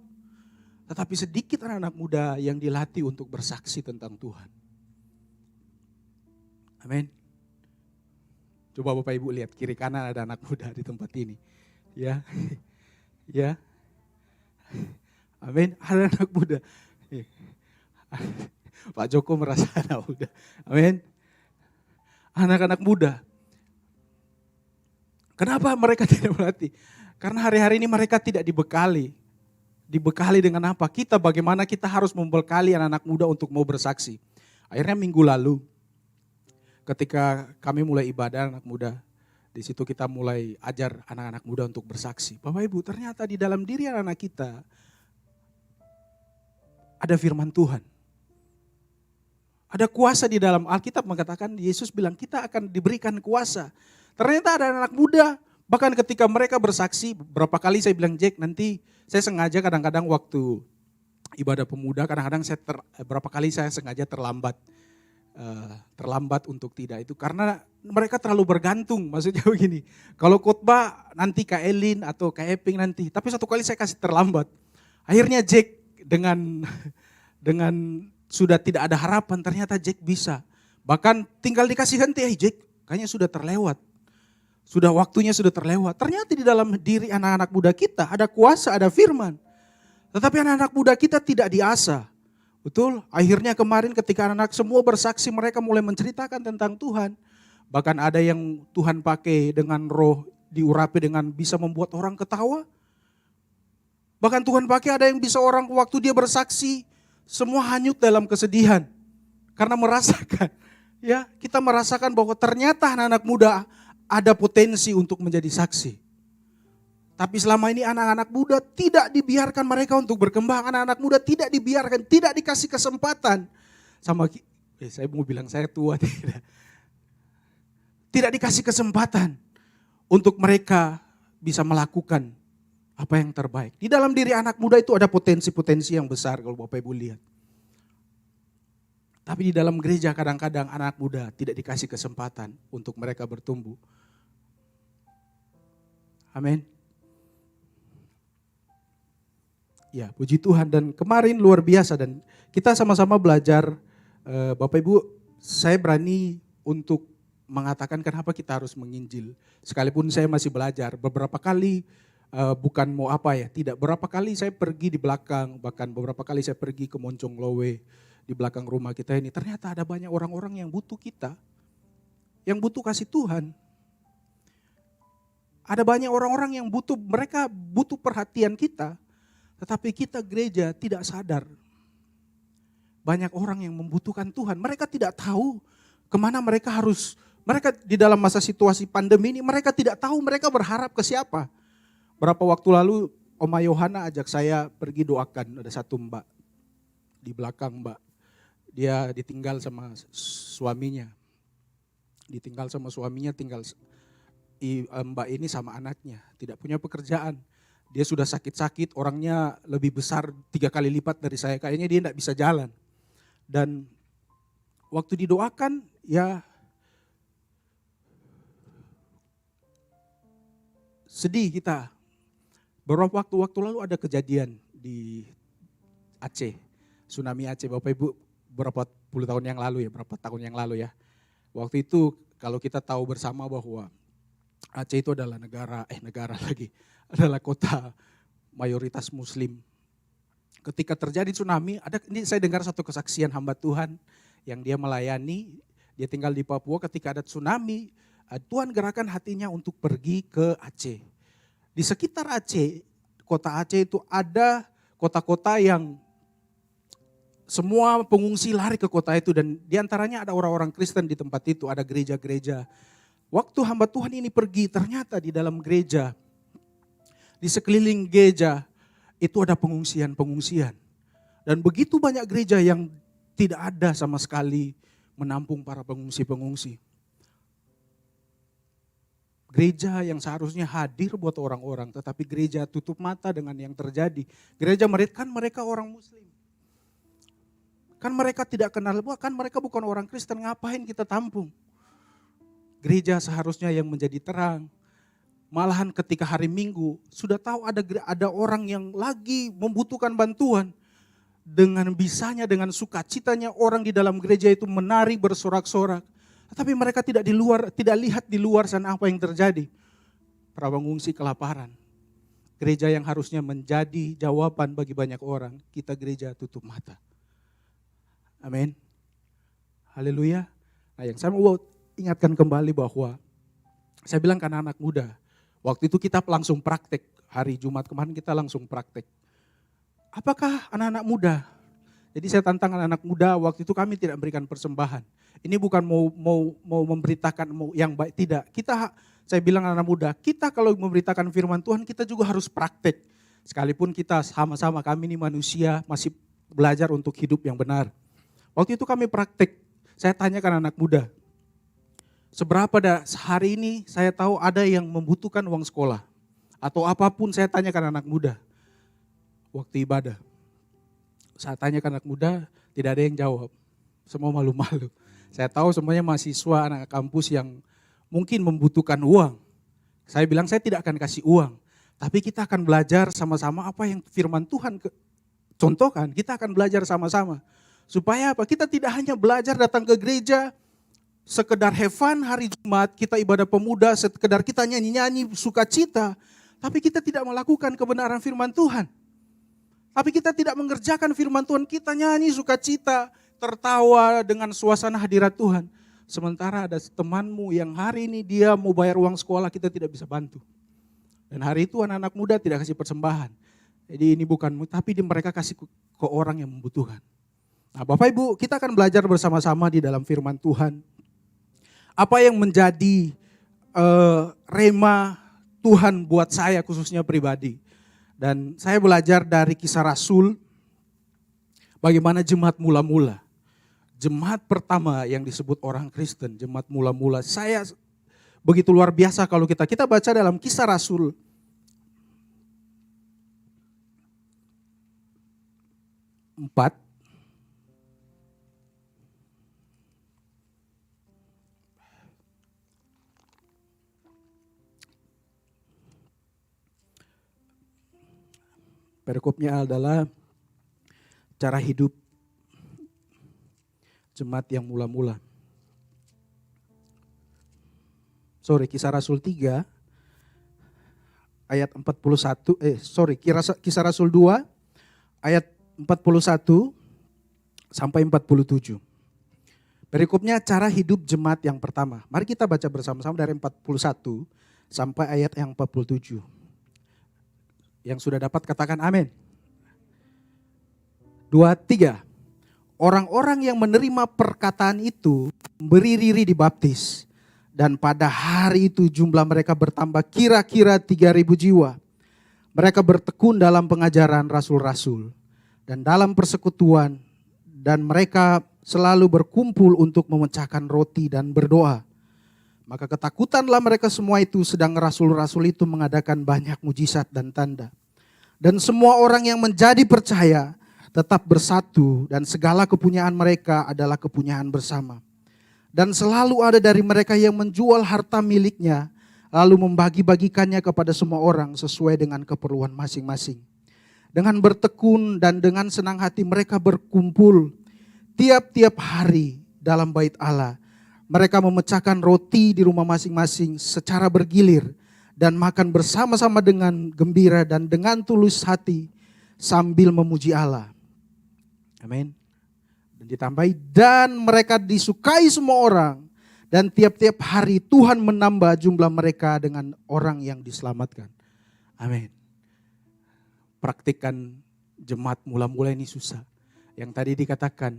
Tetapi sedikit anak-anak muda yang dilatih untuk bersaksi tentang Tuhan. Amin. Coba Bapak Ibu lihat kiri kanan ada anak muda di tempat ini. Ya, ya. Amin, ada anak muda. Pak Joko merasa anak muda. Amin. Anak-anak muda. Kenapa mereka tidak berlatih? Karena hari-hari ini mereka tidak dibekali. Dibekali dengan apa? Kita bagaimana kita harus membekali anak-anak muda untuk mau bersaksi. Akhirnya minggu lalu ketika kami mulai ibadah anak muda, di situ kita mulai ajar anak-anak muda untuk bersaksi. Bapak Ibu, ternyata di dalam diri anak-anak kita ada firman Tuhan. Ada kuasa di dalam Alkitab mengatakan, Yesus bilang kita akan diberikan kuasa. Ternyata ada anak muda, bahkan ketika mereka bersaksi, berapa kali saya bilang, Jack, nanti saya sengaja kadang-kadang waktu ibadah pemuda, kadang-kadang berapa kali saya sengaja terlambat untuk tidak itu. Karena mereka terlalu bergantung, maksudnya begini. Kalau khotbah nanti Kak Elin atau Kak Eping nanti, tapi satu kali saya kasih terlambat. Akhirnya Jack dengan sudah tidak ada harapan, ternyata Jack bisa. Bahkan tinggal dikasih henti, Jack kayaknya sudah terlewat. Sudah waktunya sudah terlewat. Ternyata di dalam diri anak-anak muda kita ada kuasa, ada firman. Tetapi anak-anak muda kita tidak diasah. Betul, akhirnya kemarin ketika anak-anak semua bersaksi mereka mulai menceritakan tentang Tuhan. Bahkan ada yang Tuhan pakai dengan roh diurapi dengan bisa membuat orang ketawa. Bahkan Tuhan pakai ada yang bisa orang waktu dia bersaksi semua hanyut dalam kesedihan. Karena merasakan, ya kita merasakan bahwa ternyata anak-anak muda ada potensi untuk menjadi saksi. Tapi selama ini anak-anak muda tidak dibiarkan mereka untuk berkembang. Anak-anak muda tidak dibiarkan, tidak dikasih kesempatan. Saya mau bilang saya tua, tidak. Tidak dikasih kesempatan untuk mereka bisa melakukan apa yang terbaik. Di dalam diri anak muda itu ada potensi-potensi yang besar kalau Bapak Ibu lihat. Tapi di dalam gereja kadang-kadang anak muda tidak dikasih kesempatan untuk mereka bertumbuh. Amin. Ya, puji Tuhan, dan kemarin luar biasa dan kita sama-sama belajar, Bapak Ibu, saya berani untuk mengatakan kenapa kita harus menginjil. Sekalipun saya masih belajar, beberapa kali bukan mau apa ya, tidak, beberapa kali saya pergi di belakang, bahkan beberapa kali saya pergi ke Moncong Lowe, di belakang rumah kita ini, ternyata ada banyak orang-orang yang butuh kita, yang butuh kasih Tuhan. Ada banyak orang-orang yang mereka butuh perhatian kita, tetapi kita gereja tidak sadar. Banyak orang yang membutuhkan Tuhan, mereka tidak tahu kemana mereka di dalam masa situasi pandemi ini, mereka tidak tahu mereka berharap ke siapa. Berapa waktu lalu Oma Yohana ajak saya pergi doakan, ada satu mbak di belakang mbak. Dia ditinggal sama suaminya. Tinggal mbak ini sama anaknya, tidak punya pekerjaan. Dia sudah sakit-sakit, orangnya lebih besar 3 kali lipat dari saya, kayaknya dia tidak bisa jalan. Dan waktu didoakan ya sedih kita. Beberapa waktu lalu ada kejadian di Aceh, tsunami Aceh, Bapak Ibu, berapa tahun yang lalu ya. Waktu itu kalau kita tahu bersama bahwa Aceh itu adalah adalah kota mayoritas Muslim. Ketika terjadi tsunami, ini saya dengar satu kesaksian hamba Tuhan yang dia melayani, dia tinggal di Papua, ketika ada tsunami, Tuhan gerakan hatinya untuk pergi ke Aceh. Di sekitar Aceh, kota Aceh itu ada kota-kota yang semua pengungsi lari ke kota itu, dan diantaranya ada orang-orang Kristen di tempat itu, ada gereja-gereja. Waktu hamba Tuhan ini pergi, ternyata di dalam gereja, di sekeliling gereja itu ada pengungsian-pengungsian. Dan begitu banyak gereja yang tidak ada sama sekali menampung para pengungsi-pengungsi. Gereja yang seharusnya hadir buat orang-orang, tetapi gereja tutup mata dengan yang terjadi. Gereja mereka orang Muslim. Kan mereka tidak kenal, kan mereka bukan orang Kristen, ngapain kita tampung? Gereja seharusnya yang menjadi terang. Malahan ketika hari Minggu sudah tahu ada orang yang lagi membutuhkan bantuan. Dengan bisanya, dengan sukacitanya orang di dalam gereja itu menari bersorak-sorak. Tetapi mereka tidak lihat di luar sana apa yang terjadi. Para pengungsi kelaparan. Gereja yang harusnya menjadi jawaban bagi banyak orang, kita gereja tutup mata. Amin. Haleluya. Nah, yang saya mau ingatkan kembali bahwa saya bilang ke anak-anak muda, Waktu itu kita langsung praktek, hari Jumat kemarin kita langsung praktek. Apakah anak-anak muda? Jadi saya tantang anak-anak muda, waktu itu kami tidak memberikan persembahan. Ini bukan mau memberitakan yang baik, tidak. Saya bilang anak-anak muda, kita kalau memberitakan firman Tuhan kita juga harus praktek. Sekalipun kita sama-sama, kami ini manusia masih belajar untuk hidup yang benar. Waktu itu kami praktek, saya tanyakan anak muda, seberapa hari ini saya tahu ada yang membutuhkan uang sekolah. Atau apapun saya tanyakan anak muda, waktu ibadah. Saya tanyakan anak muda, tidak ada yang jawab. Semua malu-malu. Saya tahu semuanya mahasiswa, anak kampus yang mungkin membutuhkan uang. Saya bilang saya tidak akan kasih uang. Tapi kita akan belajar sama-sama apa yang firman Tuhan contohkan. Kita akan belajar sama-sama. Supaya apa? Kita tidak hanya belajar datang ke gereja, sekedar have fun hari Jumat, kita ibadah pemuda, sekedar kita nyanyi-nyanyi sukacita. Tapi kita tidak melakukan kebenaran firman Tuhan. Tapi kita tidak mengerjakan firman Tuhan, kita nyanyi sukacita, tertawa dengan suasana hadirat Tuhan. Sementara ada temanmu yang hari ini dia mau bayar uang sekolah, kita tidak bisa bantu. Dan hari itu anak-anak muda tidak kasih persembahan. Jadi ini bukan, tapi mereka kasih ke orang yang membutuhkan. Nah Bapak Ibu, kita akan belajar bersama-sama di dalam firman Tuhan. Apa yang menjadi rema Tuhan buat saya khususnya pribadi. Dan saya belajar dari Kisah Rasul, bagaimana jemaat mula-mula. Jemaat pertama yang disebut orang Kristen, jemaat mula-mula. Saya begitu luar biasa kalau kita baca dalam Kisah Rasul. Empat. Perikopnya adalah cara hidup jemaat yang mula-mula. Kisah Rasul 3 ayat 41, Kisah Rasul 2 ayat 41 sampai 47. Perikopnya cara hidup jemaat yang pertama. Mari kita baca bersama-sama dari 41 sampai ayat yang 47. Yang sudah dapat katakan amin. 2, 3. Orang-orang yang menerima perkataan itu berdiri dibaptis. Dan pada hari itu jumlah mereka bertambah kira-kira 3.000 jiwa. Mereka bertekun dalam pengajaran rasul-rasul dan dalam persekutuan. Dan mereka selalu berkumpul untuk memecahkan roti dan berdoa. Maka ketakutanlah mereka semua itu, sedang rasul-rasul itu mengadakan banyak mujizat dan tanda. Dan semua orang yang menjadi percaya tetap bersatu dan segala kepunyaan mereka adalah kepunyaan bersama. Dan selalu ada dari mereka yang menjual harta miliknya lalu membagi-bagikannya kepada semua orang sesuai dengan keperluan masing-masing. Dengan bertekun dan dengan senang hati mereka berkumpul tiap-tiap hari dalam bait Allah. Mereka memecahkan roti di rumah masing-masing secara bergilir dan makan bersama-sama dengan gembira dan dengan tulus hati sambil memuji Allah. Amin. Dan ditambahi, dan mereka disukai semua orang dan tiap-tiap hari Tuhan menambah jumlah mereka dengan orang yang diselamatkan. Amin. Praktikkan jemaat mula-mula ini susah. Yang tadi dikatakan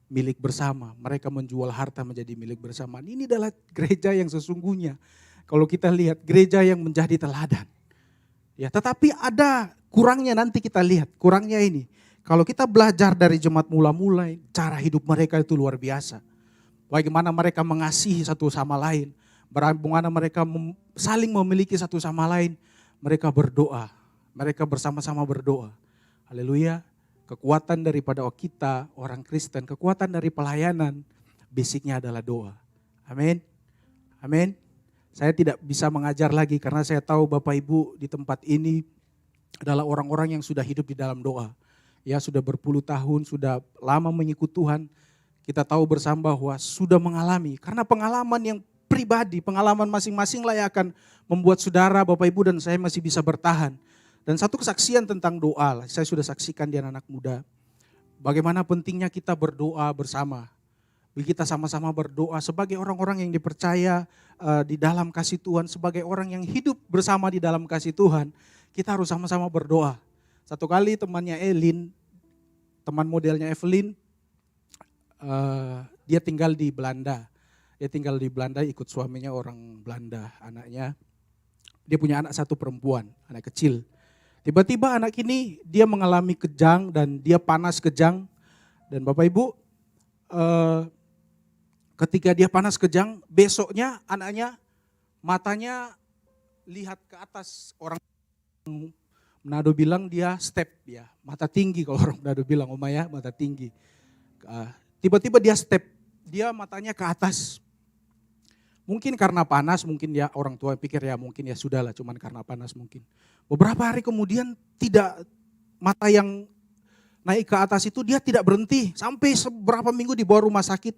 milik bersama, mereka menjual harta menjadi milik bersama. Ini adalah gereja yang sesungguhnya. Kalau kita lihat gereja yang menjadi teladan. Ya, tetapi ada kurangnya, nanti kita lihat kurangnya ini. Kalau kita belajar dari jemaat mula-mula, cara hidup mereka itu luar biasa. Bagaimana mereka mengasihi satu sama lain. Bagaimana mereka saling memiliki satu sama lain. Mereka berdoa. Mereka bersama-sama berdoa. Haleluya. Kekuatan daripada kita orang Kristen, kekuatan dari pelayanan, basicnya adalah doa. Amin. Amin. Saya tidak bisa mengajar lagi karena saya tahu Bapak Ibu di tempat ini adalah orang-orang yang sudah hidup di dalam doa. Ya, sudah berpuluh tahun, sudah lama mengikut Tuhan. Kita tahu bersama bahwa sudah mengalami, karena pengalaman yang pribadi, pengalaman masing-masing lah yang akan membuat saudara, Bapak Ibu dan saya masih bisa bertahan. Dan satu kesaksian tentang doa, saya sudah saksikan di anak-anak muda. Bagaimana pentingnya kita berdoa bersama. Kita sama-sama berdoa sebagai orang-orang yang dipercaya di dalam kasih Tuhan, sebagai orang yang hidup bersama di dalam kasih Tuhan. Kita harus sama-sama berdoa. Satu kali temannya Elin, teman modelnya Evelyn, dia tinggal di Belanda. Dia tinggal di Belanda ikut suaminya orang Belanda, anaknya. Dia punya anak satu perempuan, anak kecil. Tiba-tiba anak ini dia mengalami kejang dan dia panas kejang. Dan Bapak Ibu, ketika dia panas kejang, besoknya anaknya matanya lihat ke atas. Orang Manado bilang dia step ya, mata tinggi kalau orang Manado bilang, Oma ya, mata tinggi. Tiba-tiba dia step, dia matanya ke atas. Mungkin karena panas, mungkin ya orang tua pikir ya mungkin ya sudahlah, cuman karena panas mungkin. Beberapa hari kemudian tidak, mata yang naik ke atas itu dia tidak berhenti, sampai seberapa minggu dibawa rumah sakit.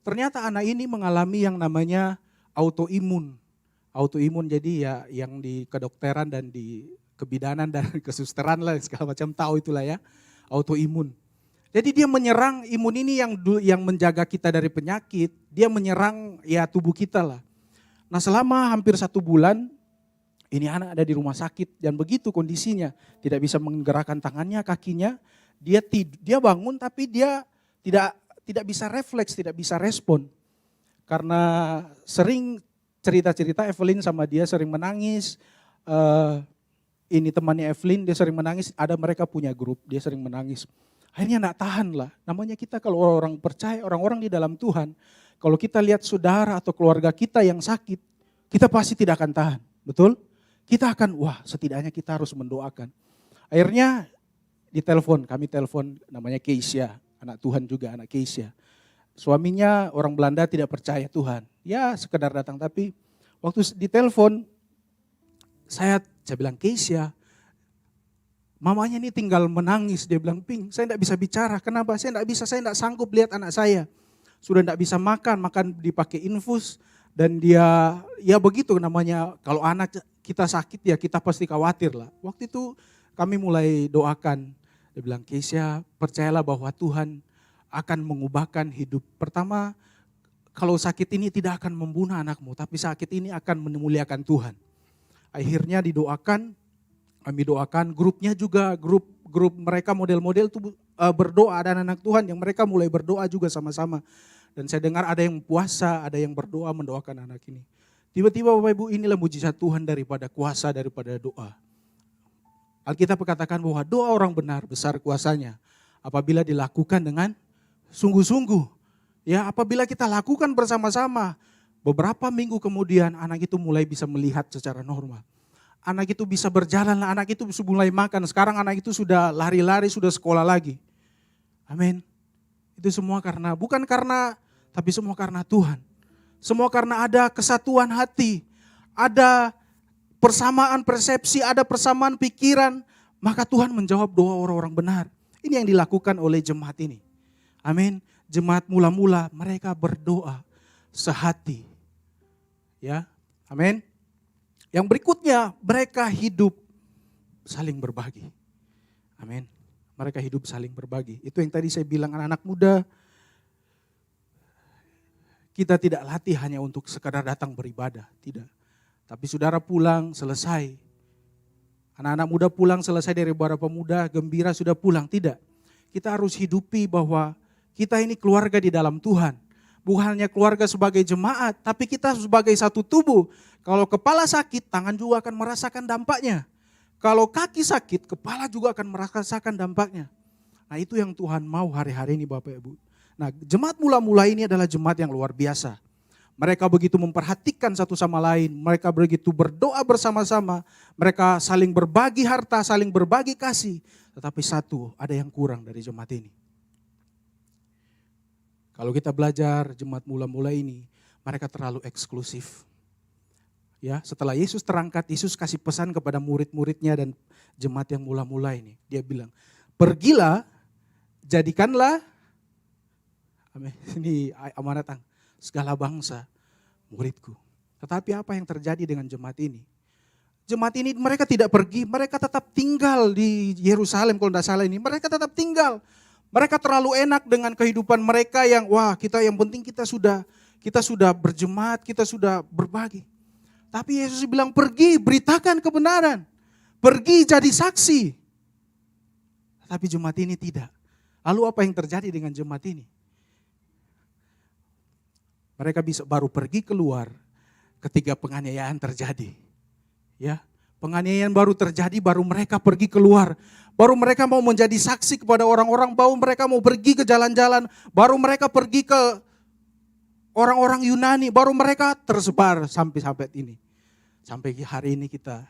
Ternyata anak ini mengalami yang namanya autoimun. Autoimun jadi ya yang di kedokteran dan di kebidanan dan kesusteran lah segala macam tahu itulah ya, autoimun. Jadi dia menyerang imun ini yang menjaga kita dari penyakit, dia menyerang ya tubuh kita lah. Nah selama hampir 1 bulan, ini anak ada di rumah sakit dan begitu kondisinya, tidak bisa menggerakkan tangannya, kakinya, dia bangun tapi dia tidak bisa refleks, tidak bisa respon. Karena sering cerita-cerita Evelyn sama dia sering menangis, ini temannya Evelyn dia sering menangis, ada mereka punya grup, dia sering menangis. Akhirnya enggak tahan lah, namanya kita kalau orang percaya, orang-orang di dalam Tuhan, kalau kita lihat saudara atau keluarga kita yang sakit, kita pasti tidak akan tahan, betul? Kita akan, wah setidaknya kita harus mendoakan. Akhirnya kami telepon namanya Keisha, anak Tuhan juga, anak Keisha. Suaminya orang Belanda tidak percaya Tuhan, ya sekedar datang, tapi waktu ditelepon, saya bilang Keisha, mamanya ini tinggal menangis, dia bilang, Ping, saya tidak bisa bicara, kenapa? Saya tidak sanggup lihat anak saya. Sudah tidak bisa makan dipakai infus, dan dia, ya begitu namanya, kalau anak kita sakit ya kita pasti khawatir lah. Waktu itu kami mulai doakan, dia bilang, Keisha percayalah bahwa Tuhan akan mengubahkan hidup. Pertama, kalau sakit ini tidak akan membunuh anakmu, tapi sakit ini akan memuliakan Tuhan. Akhirnya didoakan, kami doakan, grupnya juga, grup mereka model-model itu berdoa, ada anak Tuhan yang mereka mulai berdoa juga sama-sama. Dan saya dengar ada yang puasa, ada yang berdoa mendoakan anak ini. Tiba-tiba Bapak Ibu inilah mujizat Tuhan daripada kuasa, daripada doa. Alkitab katakan bahwa doa orang benar besar kuasanya apabila dilakukan dengan sungguh-sungguh. Ya, apabila kita lakukan bersama-sama, beberapa minggu kemudian anak itu mulai bisa melihat secara normal. Anak itu bisa berjalan, anak itu mulai makan. Sekarang anak itu sudah lari-lari, sudah sekolah lagi. Amin. Itu semua bukan karena, tapi semua karena Tuhan. Semua karena ada kesatuan hati, ada persamaan persepsi, ada persamaan pikiran. Maka Tuhan menjawab doa orang-orang benar. Ini yang dilakukan oleh jemaat ini. Amin. Jemaat mula-mula mereka berdoa sehati. Ya, amin. Yang berikutnya, mereka hidup saling berbagi. Amin. Mereka hidup saling berbagi. Itu yang tadi saya bilang anak-anak muda, kita tidak latih hanya untuk sekadar datang beribadah. Tidak. Tapi saudara pulang, selesai. Anak-anak muda pulang, selesai dari ibadah pemuda, gembira sudah pulang. Tidak. Kita harus hidupi bahwa kita ini keluarga di dalam Tuhan. Bukan hanya keluarga sebagai jemaat, tapi kita sebagai satu tubuh. Kalau kepala sakit, tangan juga akan merasakan dampaknya. Kalau kaki sakit, kepala juga akan merasakan dampaknya. Nah itu yang Tuhan mau hari-hari ini Bapak Ibu. Nah jemaat mula-mula ini adalah jemaat yang luar biasa. Mereka begitu memperhatikan satu sama lain, mereka begitu berdoa bersama-sama, mereka saling berbagi harta, saling berbagi kasih. Tetapi satu, ada yang kurang dari jemaat ini. Kalau kita belajar jemaat mula-mula ini, mereka terlalu eksklusif. Ya, setelah Yesus terangkat, Yesus kasih pesan kepada murid-muridnya dan jemaat yang mula-mula ini. Dia bilang, pergilah, jadikanlah, ini amanat segala bangsa muridku. Tetapi apa yang terjadi dengan jemaat ini? Jemaat ini mereka tidak pergi, mereka tetap tinggal di Yerusalem kalau tidak salah ini. Mereka tetap tinggal. Mereka terlalu enak dengan kehidupan mereka yang wah kita yang penting kita sudah berjemaat, kita sudah berbagi. Tapi Yesus bilang pergi beritakan kebenaran. Pergi jadi saksi. Tapi jemaat ini tidak. Lalu apa yang terjadi dengan jemaat ini? Mereka bisa baru pergi keluar ketika penganiayaan terjadi. Ya, penganiayaan baru terjadi, baru mereka pergi keluar. Baru mereka mau menjadi saksi kepada orang-orang, baru mereka mau pergi ke jalan-jalan, baru mereka pergi ke orang-orang Yunani, baru mereka tersebar sampai ini. Sampai hari ini kita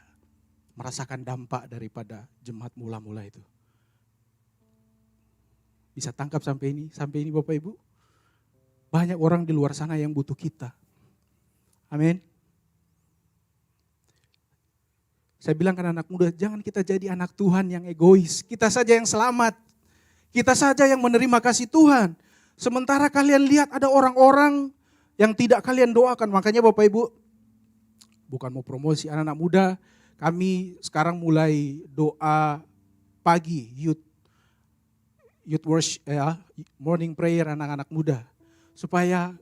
merasakan dampak daripada jemaat mula-mula itu. Bisa tangkap sampai ini Bapak Ibu? Banyak orang di luar sana yang butuh kita. Amin. Saya bilang kan anak muda, jangan kita jadi anak Tuhan yang egois. Kita saja yang selamat. Kita saja yang menerima kasih Tuhan. Sementara kalian lihat ada orang-orang yang tidak kalian doakan. Makanya Bapak Ibu, bukan mau promosi anak-anak muda, kami sekarang mulai doa pagi, youth worship, morning prayer anak-anak muda. Supaya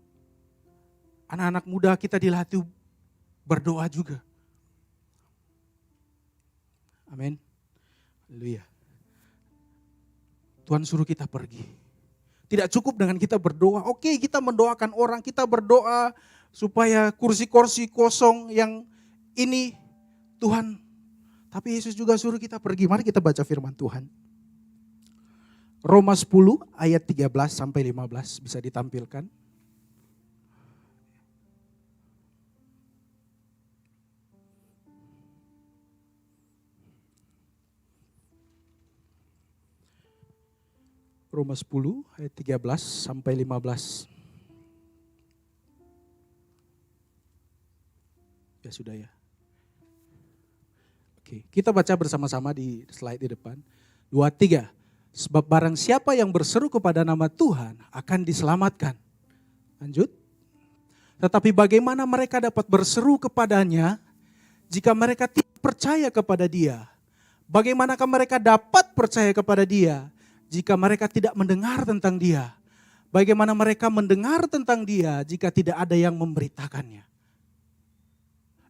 anak-anak muda kita dilatih berdoa juga. Amin. Haleluya. Tuhan suruh kita pergi. Tidak cukup dengan kita berdoa. Oke, kita mendoakan orang, kita berdoa supaya kursi-kursi kosong yang ini Tuhan. Tapi Yesus juga suruh kita pergi. Mari kita baca firman Tuhan. Roma 10 ayat 13 sampai 15 bisa ditampilkan. Roma 10 ayat 13 sampai 15. Ya sudah ya. Oke, kita baca bersama-sama di slide di depan. 2, 3. Sebab barang siapa yang berseru kepada nama Tuhan akan diselamatkan. Lanjut. Tetapi bagaimana mereka dapat berseru kepadanya jika mereka tidak percaya kepada Dia? Bagaimanakah mereka dapat percaya kepada Dia jika mereka tidak mendengar tentang Dia? Bagaimana mereka mendengar tentang Dia jika tidak ada yang memberitakannya?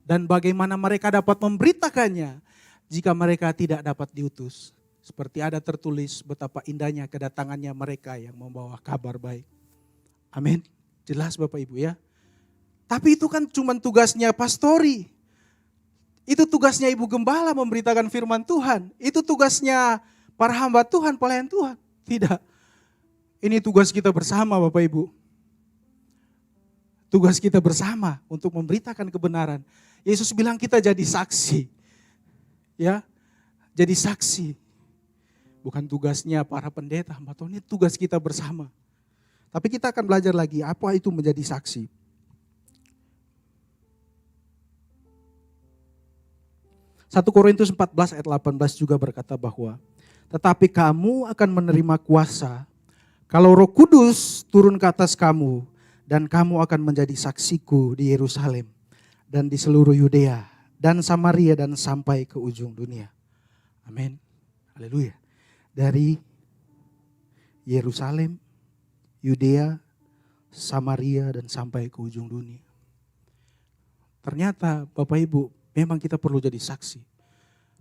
Dan bagaimana mereka dapat memberitakannya jika mereka tidak dapat diutus? Seperti ada tertulis betapa indahnya kedatangannya mereka yang membawa kabar baik. Amin. Jelas Bapak Ibu ya. Tapi itu kan cuma tugasnya pastori. Itu tugasnya ibu gembala memberitakan firman Tuhan. Itu tugasnya para hamba Tuhan, pelayan Tuhan. Tidak. Ini tugas kita bersama Bapak Ibu. Tugas kita bersama untuk memberitakan kebenaran. Yesus bilang kita jadi saksi. Ya, jadi saksi. Bukan tugasnya para pendeta, ini tugas kita bersama. Tapi kita akan belajar lagi apa itu menjadi saksi. Satu Korintus 14 ayat 18 juga berkata bahwa tetapi kamu akan menerima kuasa kalau Roh Kudus turun ke atas kamu dan kamu akan menjadi saksiku di Yerusalem dan di seluruh Yudea dan Samaria dan sampai ke ujung dunia. Amin. Haleluya. Dari Yerusalem, Yudea, Samaria dan sampai ke ujung dunia. Ternyata Bapak Ibu memang kita perlu jadi saksi.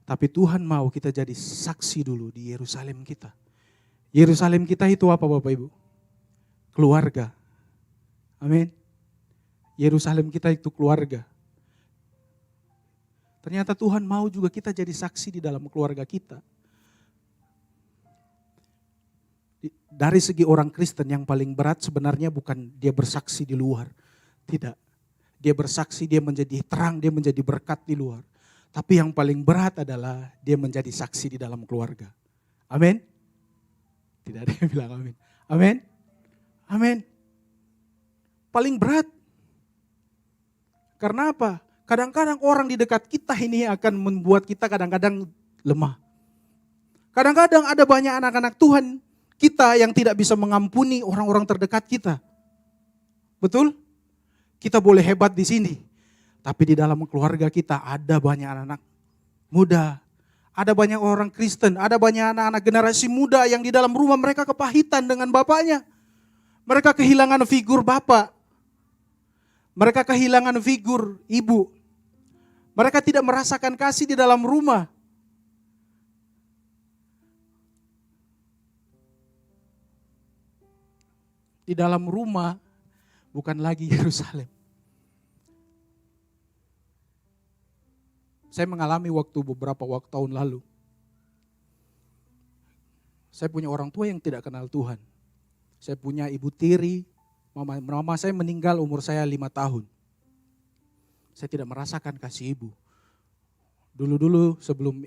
Tapi Tuhan mau kita jadi saksi dulu di Yerusalem kita. Yerusalem kita itu apa Bapak Ibu? Keluarga. Amin. Yerusalem kita itu keluarga. Ternyata Tuhan mau juga kita jadi saksi di dalam keluarga kita. Dari segi orang Kristen yang paling berat sebenarnya bukan dia bersaksi di luar. Tidak. Dia bersaksi, dia menjadi terang, dia menjadi berkat di luar. Tapi yang paling berat adalah dia menjadi saksi di dalam keluarga. Amin. Tidak ada yang bilang amin. Amin. Amin. Paling berat. Karena apa? Kadang-kadang orang di dekat kita ini akan membuat kita kadang-kadang lemah. Kadang-kadang ada banyak anak-anak Tuhan kita yang tidak bisa mengampuni orang-orang terdekat kita. Betul? Kita boleh hebat di sini. Tapi di dalam keluarga kita ada banyak anak muda, Ada banyak orang Kristen, ada banyak anak-anak generasi muda yang di dalam rumah mereka kepahitan dengan bapaknya. Mereka kehilangan figur bapak. Mereka kehilangan figur ibu. Mereka tidak merasakan kasih di dalam rumah. Di dalam rumah bukan lagi Yerusalem. Saya mengalami beberapa tahun lalu. Saya punya orang tua yang tidak kenal Tuhan. Saya punya ibu tiri, mama saya meninggal umur saya 5 tahun. Saya tidak merasakan kasih ibu. Dulu sebelum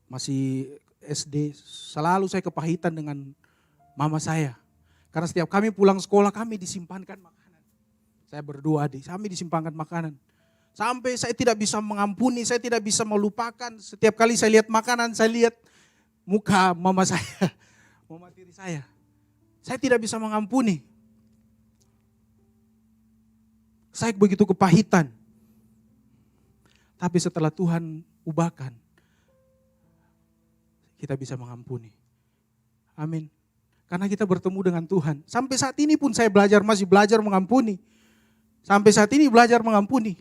masih SD, selalu saya kepahitan dengan mama saya. Karena setiap kami pulang sekolah, kami disimpankan makanan. Saya berdua adik, kami disimpankan makanan. Sampai saya tidak bisa mengampuni, saya tidak bisa melupakan. Setiap kali saya lihat makanan, saya lihat muka mama saya, mama tiri saya. Saya tidak bisa mengampuni. Saya begitu kepahitan. Tapi setelah Tuhan ubahkan, kita bisa mengampuni. Amin. Karena kita bertemu dengan Tuhan. Sampai saat ini pun saya masih belajar mengampuni. Sampai saat ini belajar mengampuni.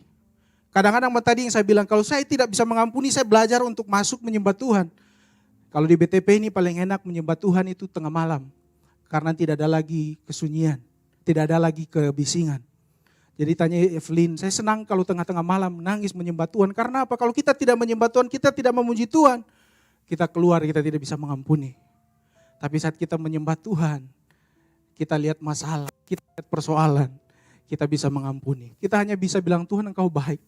Kadang-kadang tadi yang saya bilang, kalau saya tidak bisa mengampuni, saya belajar untuk masuk menyembah Tuhan. Kalau di BTP ini paling enak menyembah Tuhan itu tengah malam. Karena tidak ada lagi kesunyian, tidak ada lagi kebisingan. Jadi tanya Evelyn, saya senang kalau tengah-tengah malam nangis menyembah Tuhan. Karena apa? Kalau kita tidak menyembah Tuhan, kita tidak memuji Tuhan. Kita keluar, kita tidak bisa mengampuni. Tapi saat kita menyembah Tuhan, kita lihat masalah, kita lihat persoalan, kita bisa mengampuni. Kita hanya bisa bilang, Tuhan Engkau baik.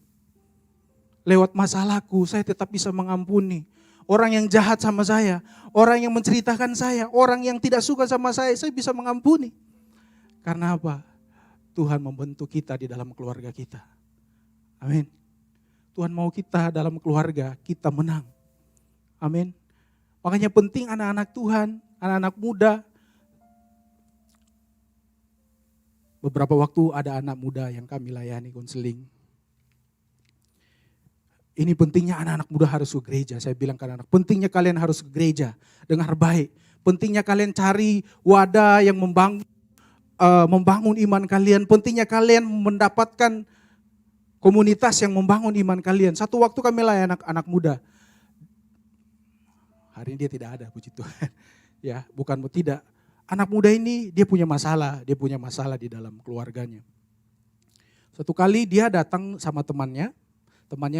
Lewat masalahku, saya tetap bisa mengampuni. Orang yang jahat sama saya, orang yang menceritakan saya, orang yang tidak suka sama saya bisa mengampuni. Karena apa? Tuhan membentuk kita di dalam keluarga kita. Amin. Tuhan mau kita dalam keluarga, kita menang. Amin. Makanya penting anak-anak Tuhan, anak-anak muda. Beberapa waktu ada anak muda yang kami layani konseling. Ini pentingnya anak-anak muda harus ke gereja. Saya bilang ke anak-anak, pentingnya kalian harus ke gereja. Dengar baik. Pentingnya kalian cari wadah yang membangun iman kalian. Pentingnya kalian mendapatkan komunitas yang membangun iman kalian. Satu waktu kami layani anak muda. Hari ini dia tidak ada, puji Tuhan. Ya, bukan tidak. Anak muda ini dia punya masalah di dalam keluarganya. Satu kali dia datang sama temannya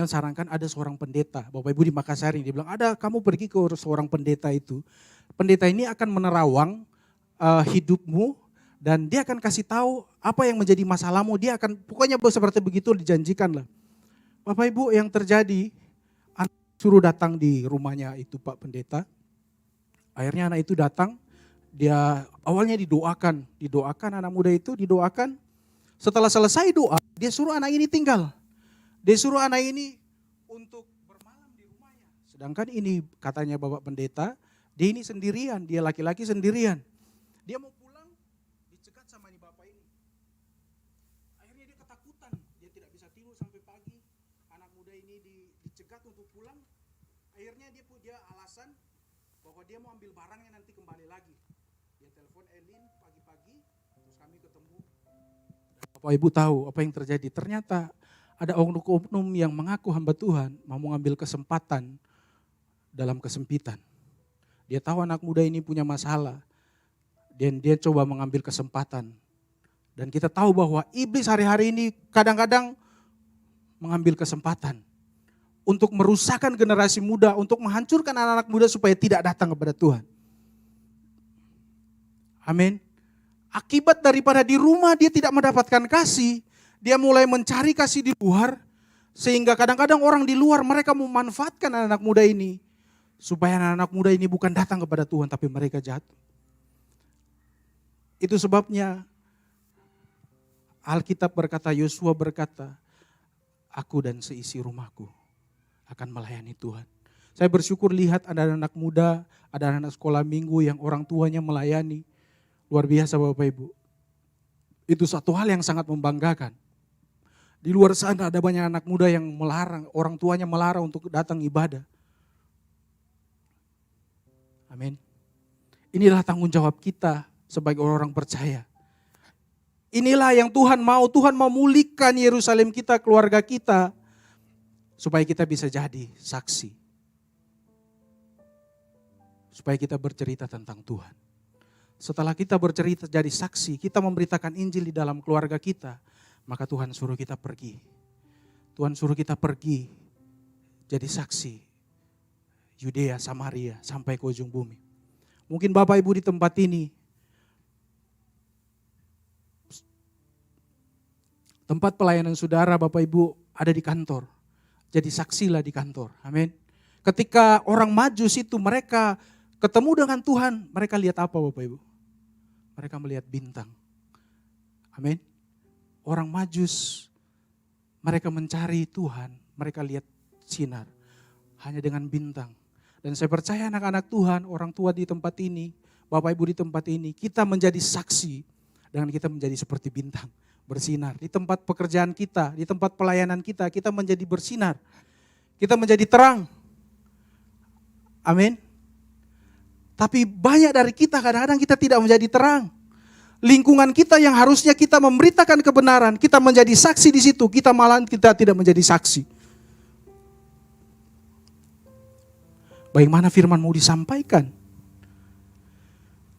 sarankan ada seorang pendeta. Bapak Ibu di Makassar ini, dia bilang, kamu pergi ke seorang pendeta itu. Pendeta ini akan menerawang hidupmu dan dia akan kasih tahu apa yang menjadi masalahmu. Dia akan, pokoknya seperti begitu dijanjikan lah. Bapak Ibu yang terjadi, anak suruh datang di rumahnya itu Pak Pendeta. Akhirnya anak itu datang, dia awalnya didoakan anak muda itu didoakan. Setelah selesai doa, dia suruh anak ini tinggal. Dia suruh anak ini untuk bermalam di rumahnya. Sedangkan ini katanya Bapak Pendeta, dia ini sendirian, dia laki-laki sendirian. Dia mau pulang, dicegat sama ini bapak ini. Akhirnya dia ketakutan, dia tidak bisa tidur sampai pagi. Anak muda ini dicegat untuk pulang. Akhirnya dia alasan bahwa dia mau ambil barangnya nanti kembali lagi. Dia telepon Elin pagi-pagi, terus kami ketemu. Bapak Ibu tahu apa yang terjadi, ternyata ada oknum yang mengaku hamba Tuhan mau mengambil kesempatan dalam kesempitan. Dia tahu anak muda ini punya masalah dan dia coba mengambil kesempatan. Dan kita tahu bahwa iblis hari-hari ini kadang-kadang mengambil kesempatan untuk merusakkan generasi muda, untuk menghancurkan anak-anak muda supaya tidak datang kepada Tuhan. Amin. Akibat daripada di rumah dia tidak mendapatkan kasih, dia mulai mencari kasih di luar, sehingga kadang-kadang orang di luar mereka memanfaatkan anak-anak muda ini, supaya anak-anak muda ini bukan datang kepada Tuhan, tapi mereka jatuh. Itu sebabnya Alkitab berkata, Yosua berkata, aku dan seisi rumahku akan melayani Tuhan. Saya bersyukur lihat ada anak muda, ada anak sekolah minggu yang orang tuanya melayani. Luar biasa Bapak Ibu. Itu satu hal yang sangat membanggakan. Di luar sana ada banyak anak muda yang melarang, orang tuanya melarang untuk datang ibadah. Amin. Inilah tanggung jawab kita sebagai orang-orang percaya. Inilah yang Tuhan mau. Tuhan mau mulihkan Yerusalem kita, keluarga kita. Supaya kita bisa jadi saksi. Supaya kita bercerita tentang Tuhan. Setelah kita bercerita jadi saksi, kita memberitakan Injil di dalam keluarga kita. Maka Tuhan suruh kita pergi. Tuhan suruh kita pergi jadi saksi. Yudea, Samaria, sampai ke ujung bumi. Mungkin Bapak Ibu di tempat ini, tempat pelayanan saudara Bapak Ibu ada di kantor. Jadi saksilah di kantor. Amin. Ketika orang Majus itu mereka ketemu dengan Tuhan, mereka lihat apa Bapak Ibu? Mereka melihat bintang. Amin. Orang Majus, mereka mencari Tuhan, mereka lihat sinar. Hanya dengan bintang. Dan saya percaya anak-anak Tuhan, orang tua di tempat ini, Bapak Ibu di tempat ini, kita menjadi saksi dengan kita menjadi seperti bintang, bersinar. Di tempat pekerjaan kita, di tempat pelayanan kita, kita menjadi bersinar. Kita menjadi terang. Amin. Tapi banyak dari kita kadang-kadang kita tidak menjadi terang. Lingkungan kita yang harusnya kita memberitakan kebenaran, kita menjadi saksi di situ, kita malah kita tidak menjadi saksi. Bagaimana firman mau disampaikan?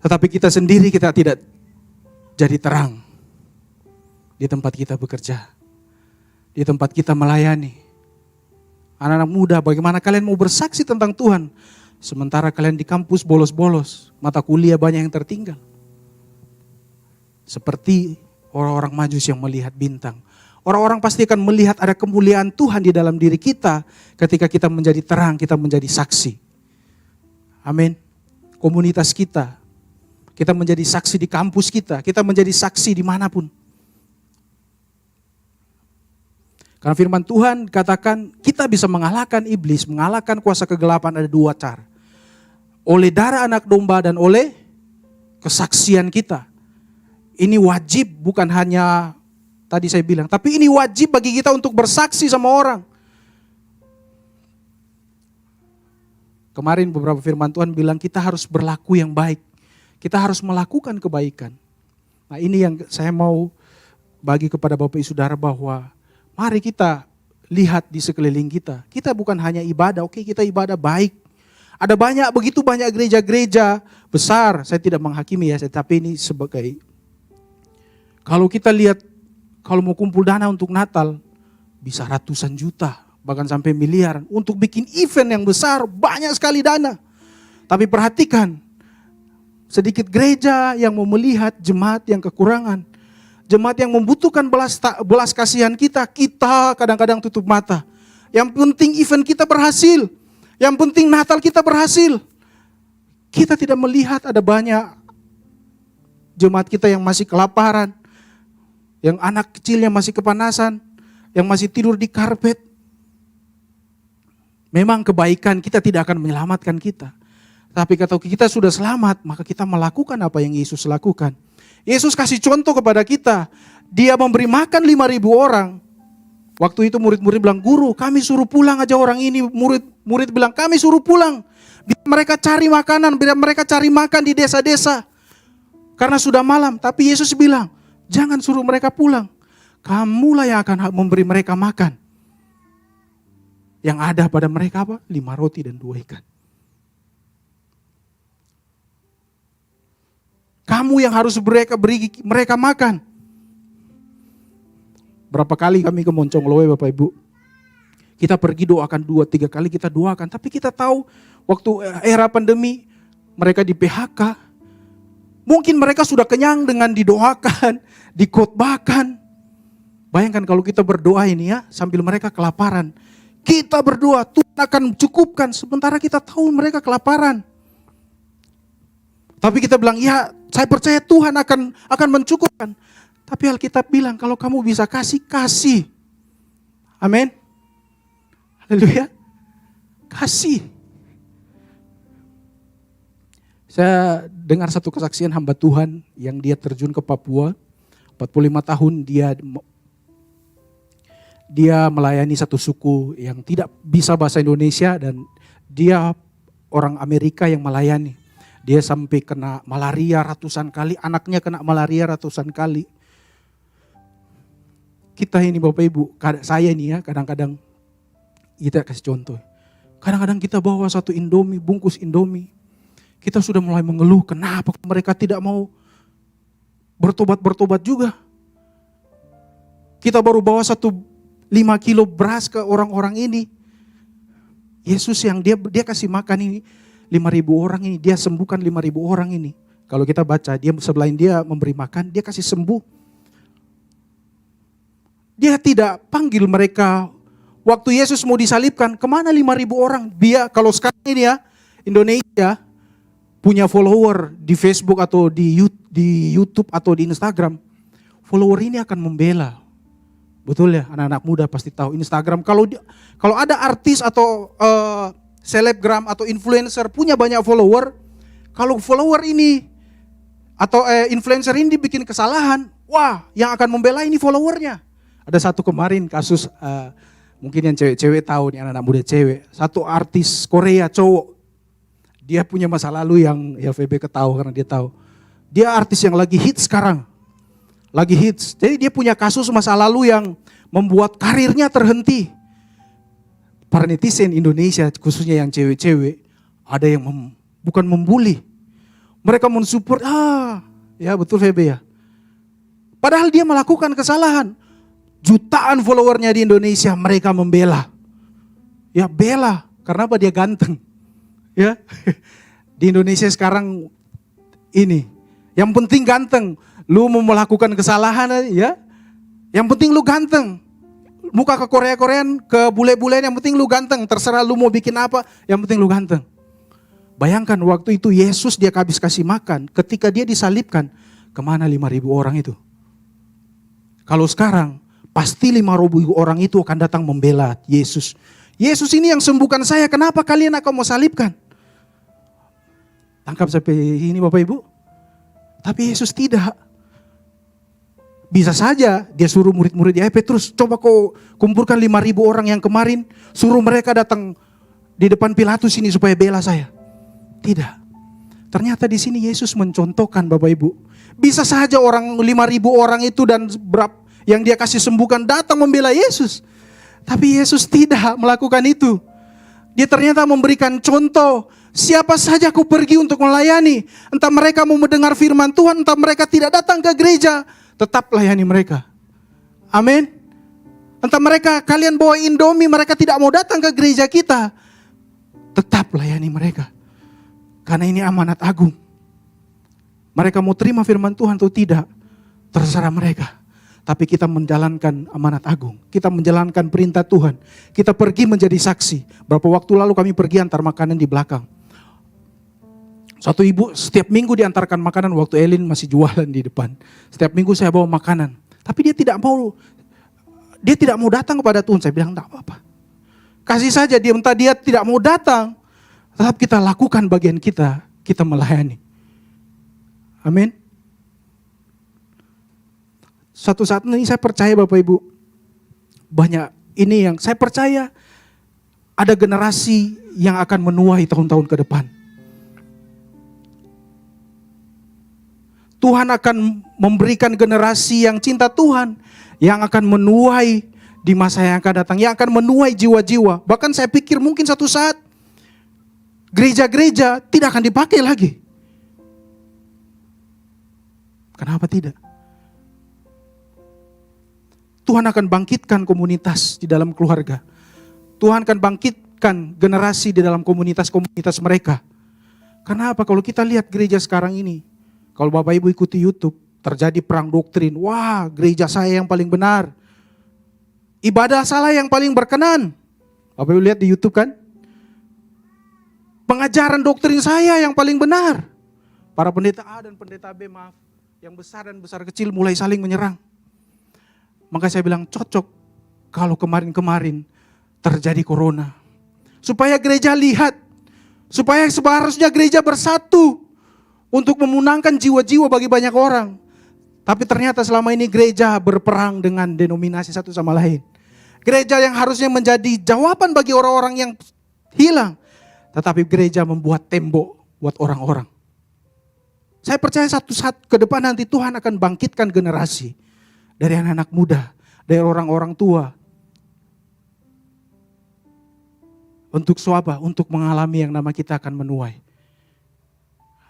Tetapi kita sendiri kita tidak jadi terang. Di tempat kita bekerja. Di tempat kita melayani. Anak-anak muda, bagaimana kalian mau bersaksi tentang Tuhan? Sementara kalian di kampus bolos-bolos. Mata kuliah banyak yang tertinggal. Seperti orang-orang Majus yang melihat bintang. Orang-orang pasti akan melihat ada kemuliaan Tuhan di dalam diri kita. Ketika kita menjadi terang, kita menjadi saksi. Amin. Komunitas kita. Kita menjadi saksi di kampus kita. Kita menjadi saksi dimanapun. Karena firman Tuhan katakan kita bisa mengalahkan iblis, mengalahkan kuasa kegelapan ada dua cara. Oleh darah anak domba dan oleh kesaksian kita. Ini wajib bukan hanya tadi saya bilang. Tapi ini wajib bagi kita untuk bersaksi sama orang. Kemarin beberapa firman Tuhan bilang kita harus berlaku yang baik. Kita harus melakukan kebaikan. Nah ini yang saya mau bagi kepada Bapak Ibu Saudara bahwa mari kita lihat di sekeliling kita. Kita bukan hanya ibadah, oke kita ibadah baik. Ada begitu banyak gereja-gereja besar. Saya tidak menghakimi ya, tapi ini sebagai kalau kita lihat, kalau mau kumpul dana untuk Natal, bisa ratusan juta, bahkan sampai miliaran. Untuk bikin event yang besar, banyak sekali dana. Tapi perhatikan, sedikit gereja yang mau melihat jemaat yang kekurangan. Jemaat yang membutuhkan belas kasihan kita kadang-kadang tutup mata. Yang penting event kita berhasil. Yang penting Natal kita berhasil. Kita tidak melihat ada banyak jemaat kita yang masih kelaparan. Yang anak kecilnya masih kepanasan, yang masih tidur di karpet. Memang kebaikan kita tidak akan menyelamatkan kita. Tapi kalau kita sudah selamat, maka kita melakukan apa yang Yesus lakukan. Yesus kasih contoh kepada kita. Dia memberi makan 5.000 orang. Waktu itu murid-murid bilang, guru kami suruh pulang aja orang ini. Murid bilang, kami suruh pulang. Biar mereka cari makanan, biar mereka cari makan di desa-desa. Karena sudah malam. Tapi Yesus bilang, jangan suruh mereka pulang. Kamulah yang akan memberi mereka makan. Yang ada pada mereka apa? 5 roti dan 2 ikan. Kamu yang harus beri mereka makan. Berapa kali kami ke Moncongloe Bapak Ibu. Kita pergi doakan 2-3 kali kita doakan. Tapi kita tahu waktu era pandemi mereka di PHK. Mungkin mereka sudah kenyang dengan didoakan, dikhotbahkan. Bayangkan kalau kita berdoa ini ya, sambil mereka kelaparan. Kita berdoa, Tuhan akan cukupkan. Sementara kita tahu mereka kelaparan. Tapi kita bilang, ya saya percaya Tuhan akan mencukupkan. Tapi Alkitab bilang, kalau kamu bisa kasih, kasih. Amin. Haleluya. Kasih. Saya dengar satu kesaksian hamba Tuhan yang dia terjun ke Papua. 45 tahun dia melayani satu suku yang tidak bisa bahasa Indonesia dan dia orang Amerika yang melayani. Dia sampai kena malaria ratusan kali, anaknya kena malaria ratusan kali. Kita ini Bapak Ibu, saya ini ya kadang-kadang, kita kasih contoh. Kadang-kadang kita bawa satu Indomie, bungkus Indomie. Kita sudah mulai mengeluh, kenapa mereka tidak mau bertobat juga. Kita baru bawa 5 kilo beras ke orang-orang ini. Yesus yang dia kasih makan ini 5.000 orang ini, dia sembuhkan 5.000 orang ini. Kalau kita baca, dia selain dia memberi makan, dia kasih sembuh. Dia tidak panggil mereka. Waktu Yesus mau disalibkan, kemana 5.000 orang? Dia kalau sekarang ini ya, Indonesia punya follower di Facebook atau di YouTube atau di Instagram. Follower ini akan membela. Betul ya, anak-anak muda pasti tahu Instagram. Kalau ada artis atau selebgram atau influencer punya banyak follower, kalau follower ini atau influencer ini bikin kesalahan, wah yang akan membela ini followernya. Ada satu kemarin kasus, mungkin yang cewek-cewek tahu nih, anak-anak muda cewek. Satu artis Korea cowok, dia punya masa lalu yang LVB ketahui karena dia tahu. Dia artis yang lagi hits sekarang. Lagi hits. Jadi dia punya kasus masa lalu yang membuat karirnya terhenti. Para netizen Indonesia, khususnya yang cewek-cewek, ada yang bukan membuli. Mereka mensupport, ya betul VB ya. Padahal dia melakukan kesalahan. Jutaan followernya di Indonesia, mereka membela. Ya bela, karena apa? Dia ganteng. Ya, di Indonesia sekarang ini, yang penting ganteng. Lu mau melakukan kesalahan ya, yang penting lu ganteng. Muka ke Korea-Korean, ke bule-bulean, yang penting lu ganteng. Terserah lu mau bikin apa, yang penting lu ganteng. Bayangkan waktu itu Yesus dia habis kasih makan, ketika dia disalibkan, kemana 5.000 orang itu? Kalau sekarang, pasti 5.000 orang itu akan datang membela Yesus. Yesus ini yang sembuhkan saya, kenapa kalian akan mau salibkan? Tangkap sampai ini Bapak Ibu. Tapi Yesus tidak. Bisa saja dia suruh murid-murid, Petrus coba kau kumpulkan 5.000 orang yang kemarin, suruh mereka datang di depan Pilatus ini supaya bela saya. Tidak. Ternyata di sini Yesus mencontohkan Bapak Ibu. Bisa saja orang 5.000 orang itu dan yang dia kasih sembuhkan datang membela Yesus. Tapi Yesus tidak melakukan itu. Dia ternyata memberikan contoh. Siapa saja aku pergi untuk melayani. Entah mereka mau mendengar firman Tuhan, entah mereka tidak datang ke gereja, tetap layani mereka. Amin. Entah mereka kalian bawa Indomie, mereka tidak mau datang ke gereja kita, tetap layani mereka. Karena ini amanat agung. Mereka mau terima firman Tuhan atau tidak, terserah mereka. Tapi kita menjalankan amanat agung. Kita menjalankan perintah Tuhan. Kita pergi menjadi saksi. Berapa waktu lalu kami pergi antar makanan di belakang. Satu ibu setiap minggu diantarkan makanan waktu Elin masih jualan di depan. Setiap minggu saya bawa makanan. Tapi dia tidak mau datang kepada Tuhan. Saya bilang enggak apa-apa. Kasih saja dia, entah dia tidak mau datang. Tetap kita lakukan bagian kita. Kita melayani. Amin. Suatu saat ini saya percaya Bapak Ibu. Banyak ini yang saya percaya. Ada generasi yang akan menuai tahun-tahun ke depan. Tuhan akan memberikan generasi yang cinta Tuhan, yang akan menuai di masa yang akan datang, yang akan menuai jiwa-jiwa. Bahkan saya pikir mungkin satu saat gereja-gereja tidak akan dipakai lagi. Kenapa tidak? Tuhan akan bangkitkan komunitas di dalam keluarga. Tuhan akan bangkitkan generasi di dalam komunitas-komunitas mereka. Kenapa? Kalau kita lihat gereja sekarang ini, kalau Bapak Ibu ikuti YouTube, terjadi perang doktrin. Wah, gereja saya yang paling benar. Ibadah salah yang paling berkenan. Bapak Ibu lihat di YouTube kan? Pengajaran doktrin saya yang paling benar. Para pendeta A dan pendeta B, yang besar dan besar kecil mulai saling menyerang. Maka saya bilang cocok kalau kemarin-kemarin terjadi corona. Supaya gereja lihat, supaya seharusnya gereja bersatu. Untuk memenangkan jiwa-jiwa bagi banyak orang. Tapi ternyata selama ini gereja berperang dengan denominasi satu sama lain. Gereja yang harusnya menjadi jawaban bagi orang-orang yang hilang. Tetapi gereja membuat tembok buat orang-orang. Saya percaya satu saat ke depan nanti Tuhan akan bangkitkan generasi dari anak-anak muda, dari orang-orang tua. Untuk apa? Untuk mengalami yang nama kita akan menuai.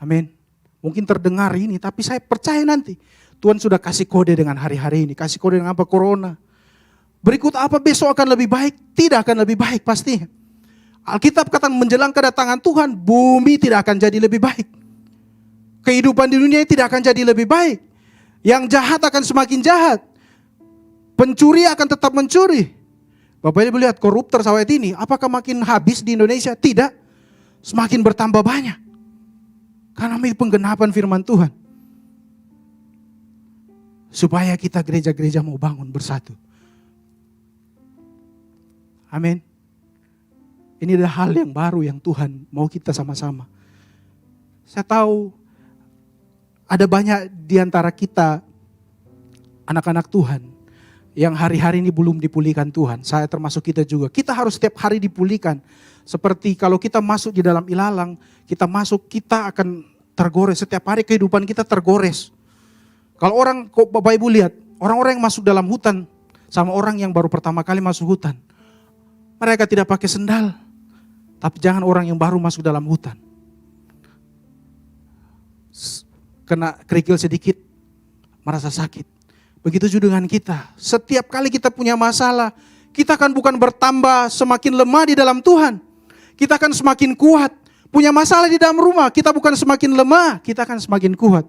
Amin. Mungkin terdengar ini, tapi saya percaya nanti Tuhan sudah kasih kode dengan hari-hari ini. Kasih kode dengan apa? Corona. Berikut apa besok akan lebih baik? Tidak akan lebih baik pastinya. Alkitab kata menjelang kedatangan Tuhan, bumi tidak akan jadi lebih baik. Kehidupan di dunia ini tidak akan jadi lebih baik. Yang jahat akan semakin jahat. Pencuri akan tetap mencuri. Bapak Ibu lihat koruptor sawit ini, apakah makin habis di Indonesia? Tidak. Semakin bertambah banyak. Karena ini penggenapan firman Tuhan. Supaya kita gereja-gereja mau bangun bersatu. Amin. Ini adalah hal yang baru yang Tuhan mau kita sama-sama. Saya tahu ada banyak di antara kita, anak-anak Tuhan, yang hari-hari ini belum dipulihkan Tuhan. Saya termasuk kita juga. Kita harus setiap hari dipulihkan. Seperti kalau kita masuk di dalam ilalang, kita akan tergores. Setiap hari kehidupan kita tergores. Kalau Bapak Ibu lihat, orang-orang yang masuk dalam hutan, sama orang yang baru pertama kali masuk hutan. Mereka tidak pakai sendal. Tapi jangan orang yang baru masuk dalam hutan. Kena kerikil sedikit, merasa sakit. Begitu juga dengan kita. Setiap kali kita punya masalah, kita akan bukan bertambah semakin lemah di dalam Tuhan. Kita akan semakin kuat. Punya masalah di dalam rumah, kita bukan semakin lemah, kita akan semakin kuat.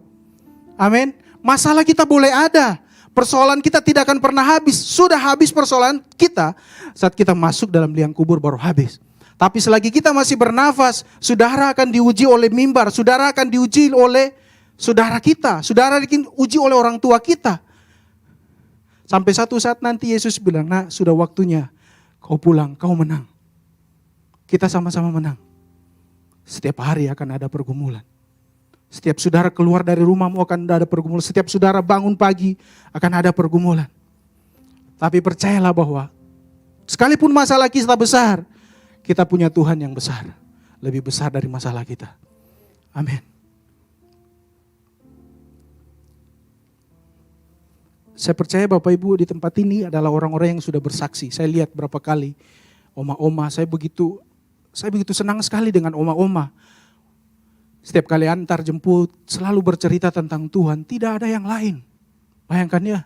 Amin. Masalah kita boleh ada. Persoalan kita tidak akan pernah habis. Sudah habis persoalan kita saat kita masuk dalam liang kubur baru habis. Tapi selagi kita masih bernafas, saudara akan diuji oleh mimbar, saudara akan diuji oleh saudara kita, saudara diuji oleh orang tua kita. Sampai satu saat nanti Yesus bilang, "Nak, sudah waktunya kau pulang, kau menang." Kita sama-sama menang. Setiap hari akan ada pergumulan. Setiap saudara keluar dari rumahmu akan ada pergumulan. Setiap saudara bangun pagi akan ada pergumulan. Tapi percayalah bahwa sekalipun masalah kita besar, kita punya Tuhan yang besar. Lebih besar dari masalah kita. Amin. Saya percaya Bapak Ibu di tempat ini adalah orang-orang yang sudah bersaksi. Saya lihat berapa kali oma-oma, saya begitu senang sekali dengan oma-oma. Setiap kali antar jemput selalu bercerita tentang Tuhan, tidak ada yang lain. Bayangkan ya.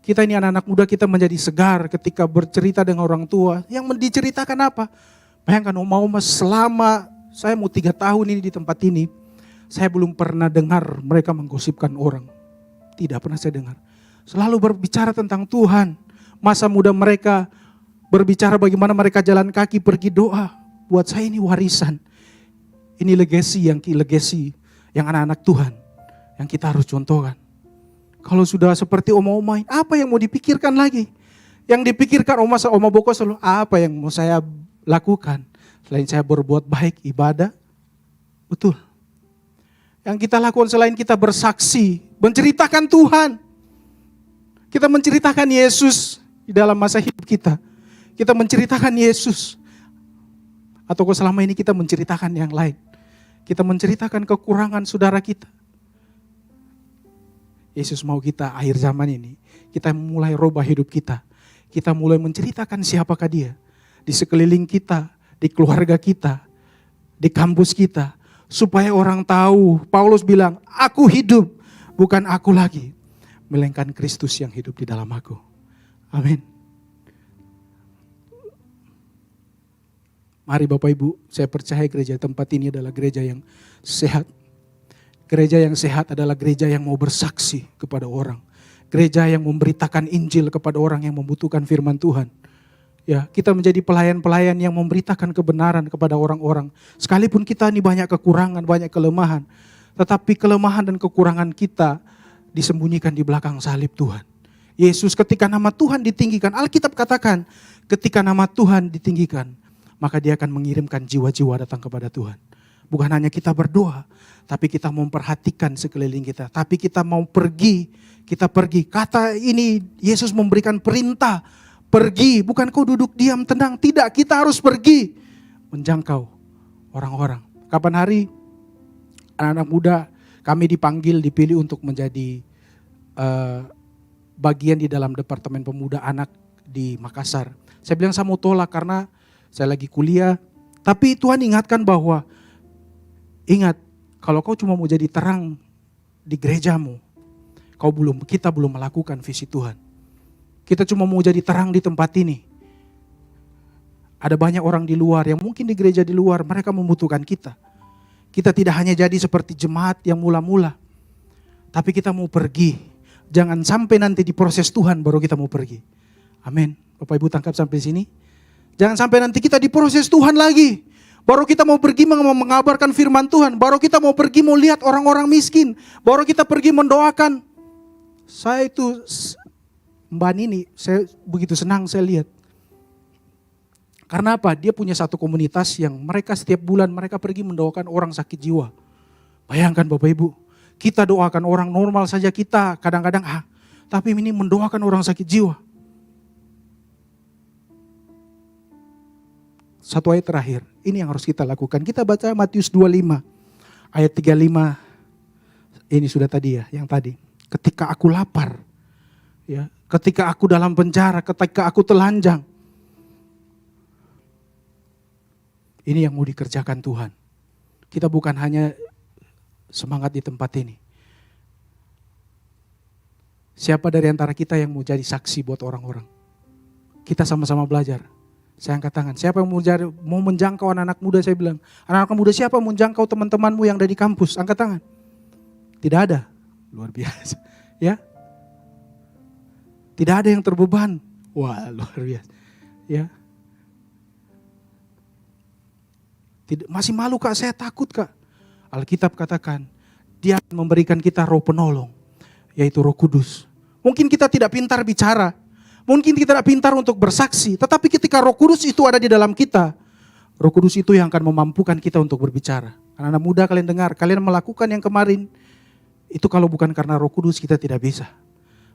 Kita ini anak-anak muda, kita menjadi segar ketika bercerita dengan orang tua. Yang diceritakan apa? Bayangkan oma-oma selama saya mau 3 tahun ini di tempat ini, saya belum pernah dengar mereka menggosipkan orang. Tidak pernah saya dengar. Selalu berbicara tentang Tuhan. Masa muda mereka berbicara bagaimana mereka jalan kaki pergi doa. Buat saya ini warisan. Ini legasi yang anak-anak Tuhan. Yang kita harus contohkan. Kalau sudah seperti oma-oma, apa yang mau dipikirkan lagi? Yang dipikirkan oma Boko selalu, apa yang mau saya lakukan? Selain saya berbuat baik, ibadah. Betul. Yang kita lakukan selain kita bersaksi, menceritakan Tuhan. Kita menceritakan Yesus di dalam masa hidup kita. Kita menceritakan Yesus. Atau selama ini kita menceritakan yang lain. Kita menceritakan kekurangan saudara kita. Yesus mau kita akhir zaman ini, kita mulai rubah hidup kita. Kita mulai menceritakan siapakah dia. Di sekeliling kita, di keluarga kita, di kampus kita. Supaya orang tahu, Paulus bilang, aku hidup, bukan aku lagi. Melainkan Kristus yang hidup di dalam aku. Amin. Mari Bapak Ibu, saya percaya gereja tempat ini adalah gereja yang sehat. Gereja yang sehat adalah gereja yang mau bersaksi kepada orang. Gereja yang memberitakan Injil kepada orang yang membutuhkan firman Tuhan. Ya, kita menjadi pelayan-pelayan yang memberitakan kebenaran kepada orang-orang. Sekalipun kita ini banyak kekurangan, banyak kelemahan. Tetapi kelemahan dan kekurangan kita disembunyikan di belakang salib Tuhan. Yesus ketika nama Tuhan ditinggikan, Alkitab katakan ketika nama Tuhan ditinggikan, maka dia akan mengirimkan jiwa-jiwa datang kepada Tuhan. Bukan hanya kita berdoa, tapi kita memperhatikan sekeliling kita. Tapi kita mau pergi, kita pergi. Kata ini Yesus memberikan perintah, pergi. Bukan kau duduk diam tenang, tidak. Kita harus pergi, menjangkau orang-orang. Kapan hari anak-anak muda, kami dipilih untuk menjadi bagian di dalam Departemen Pemuda Anak di Makassar. Saya bilang saya mau tolak karena saya lagi kuliah. Tapi Tuhan ingatkan bahwa, ingat, kalau kau cuma mau jadi terang di gerejamu, kita belum melakukan visi Tuhan. Kita cuma mau jadi terang di tempat ini. Ada banyak orang di luar yang mungkin di gereja di luar, mereka membutuhkan kita. Kita tidak hanya jadi seperti jemaat yang mula-mula, tapi kita mau pergi. Jangan sampai nanti di proses Tuhan baru kita mau pergi. Amin. Bapak Ibu tangkap sampai sini. Jangan sampai nanti kita di proses Tuhan lagi. Baru kita mau pergi mengabarkan firman Tuhan. Baru kita mau pergi mau lihat orang-orang miskin. Baru kita pergi mendoakan. Saya itu, Mbak Nini, saya begitu senang saya lihat. Karena apa? Dia punya satu komunitas yang mereka setiap bulan mereka pergi mendoakan orang sakit jiwa. Bayangkan Bapak Ibu, kita doakan orang normal saja kita kadang-kadang tapi ini mendoakan orang sakit jiwa. Satu ayat terakhir, ini yang harus kita lakukan. Kita baca Matius 25 ayat 35. Ini sudah tadi ya, yang tadi. Ketika aku lapar, ya, ketika aku dalam penjara, ketika aku telanjang. Ini yang mau dikerjakan Tuhan. Kita bukan hanya semangat di tempat ini. Siapa dari antara kita yang mau jadi saksi buat orang-orang? Kita sama-sama belajar. Saya angkat tangan. Siapa yang mau menjangkau anak-anak muda? Saya bilang, anak-anak muda siapa yang menjangkau teman-temanmu yang ada di kampus? Angkat tangan. Tidak ada. Luar biasa. Ya. Tidak ada yang terbeban. Wah, luar biasa. Ya. Masih malu Kak, saya takut Kak. Alkitab katakan, Dia akan memberikan kita roh penolong, yaitu Roh Kudus. Mungkin kita tidak pintar bicara, mungkin kita tidak pintar untuk bersaksi, tetapi ketika Roh Kudus itu ada di dalam kita, Roh Kudus itu yang akan memampukan kita untuk berbicara. Anak-anak muda kalian dengar, kalian melakukan yang kemarin, itu kalau bukan karena Roh Kudus kita tidak bisa.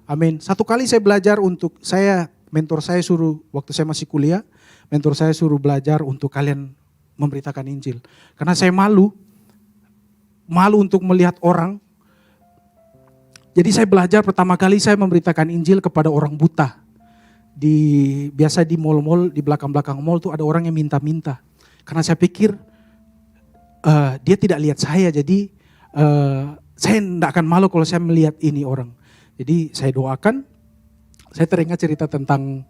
Amin. Satu kali saya belajar mentor saya suruh, waktu saya masih kuliah, mentor saya suruh belajar untuk kalian memberitakan Injil. Karena saya malu untuk melihat orang. Jadi saya belajar pertama kali saya memberitakan Injil kepada orang buta. Biasa di mall-mall, di belakang-belakang mall tuh ada orang yang minta-minta. Karena saya pikir dia tidak lihat saya, jadi saya tidak akan malu kalau saya melihat ini orang. Jadi saya doakan, saya teringat cerita tentang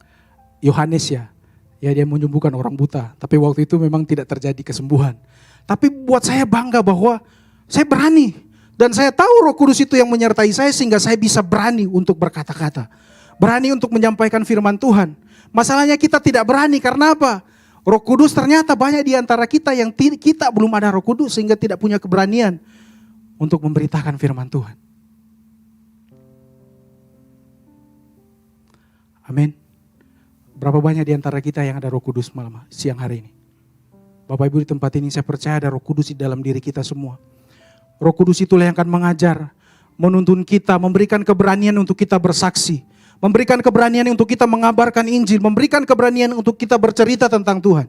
Yohanes ya. Ya dia menyembuhkan orang buta, tapi waktu itu memang tidak terjadi kesembuhan. Tapi buat saya bangga bahwa saya berani. Dan saya tahu Roh Kudus itu yang menyertai saya sehingga saya bisa berani untuk berkata-kata. Berani untuk menyampaikan firman Tuhan. Masalahnya kita tidak berani karena apa? Roh Kudus ternyata banyak di antara kita yang kita belum ada Roh Kudus sehingga tidak punya keberanian untuk memberitakan firman Tuhan. Amin. Berapa banyak di antara kita yang ada Roh Kudus siang hari ini? Bapak Ibu di tempat ini saya percaya ada Roh Kudus di dalam diri kita semua. Roh Kudus itulah yang akan mengajar, menuntun kita, memberikan keberanian untuk kita bersaksi. Memberikan keberanian untuk kita mengabarkan Injil, memberikan keberanian untuk kita bercerita tentang Tuhan.